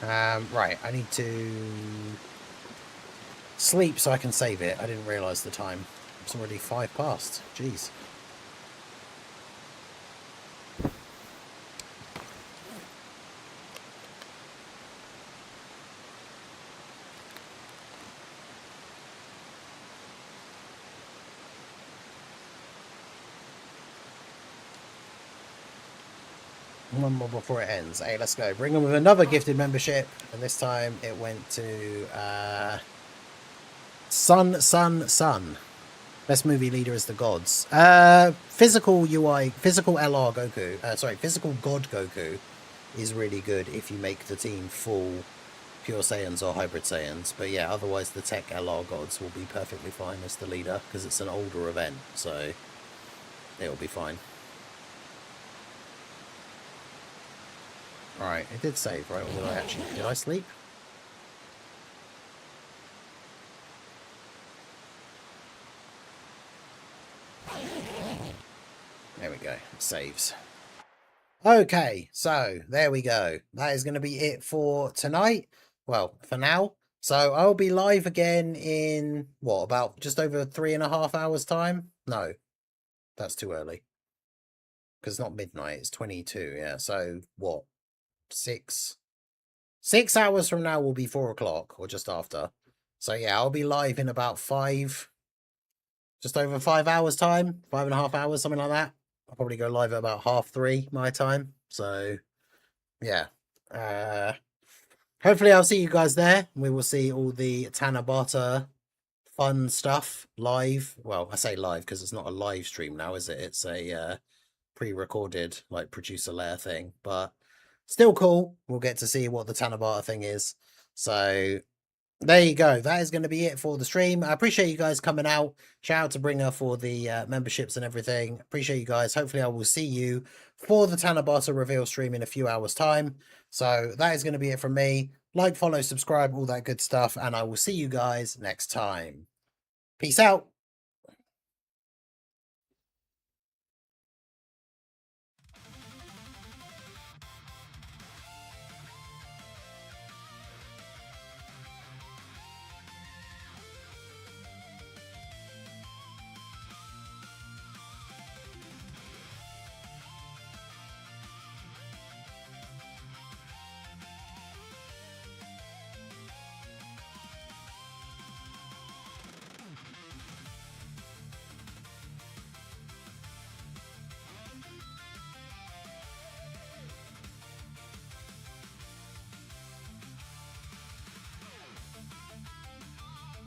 Right, I need to sleep so I can save it. I didn't realise the time. It's already 5 past. Jeez. One more before it ends. Hey, let's go. Bring them with another gifted membership. And this time it went to Sun. Best movie leader is the gods. Physical UI, physical LR Goku. Sorry, physical God Goku is really good if you make the team full Pure Saiyans or Hybrid Saiyans. But yeah, otherwise the tech LR gods will be perfectly fine as the leader because it's an older event. So it'll be fine. Right, it did save, right? Or did I sleep? There we go, it saves. Okay, so there we go. That is going to be it for tonight. Well, for now. So I'll be live again in, what, about just over 3.5 hours time? No, that's too early. Because it's not midnight, it's 22, yeah. So, what? 6 hours from now will be 4 o'clock or just after. So yeah, I'll be live in about 5, just over 5 hours time, 5.5 hours, something like that. I'll probably go live at about 3:30 my time. So yeah, hopefully I'll see you guys there. We will see all the Tanabata fun stuff live. Well, I say live because it's not a live stream now, is it? It's a pre-recorded like producer layer thing, but still cool. We'll get to see what the Tanabata thing is. So there you go. That is going to be it for the stream. I appreciate you guys coming out. Shout out to Bringer for the memberships and everything. Appreciate you guys. Hopefully I will see you for the Tanabata reveal stream in a few hours time. So that is going to be it from me. Like, follow, subscribe, all that good stuff. And I will see you guys next time. Peace out.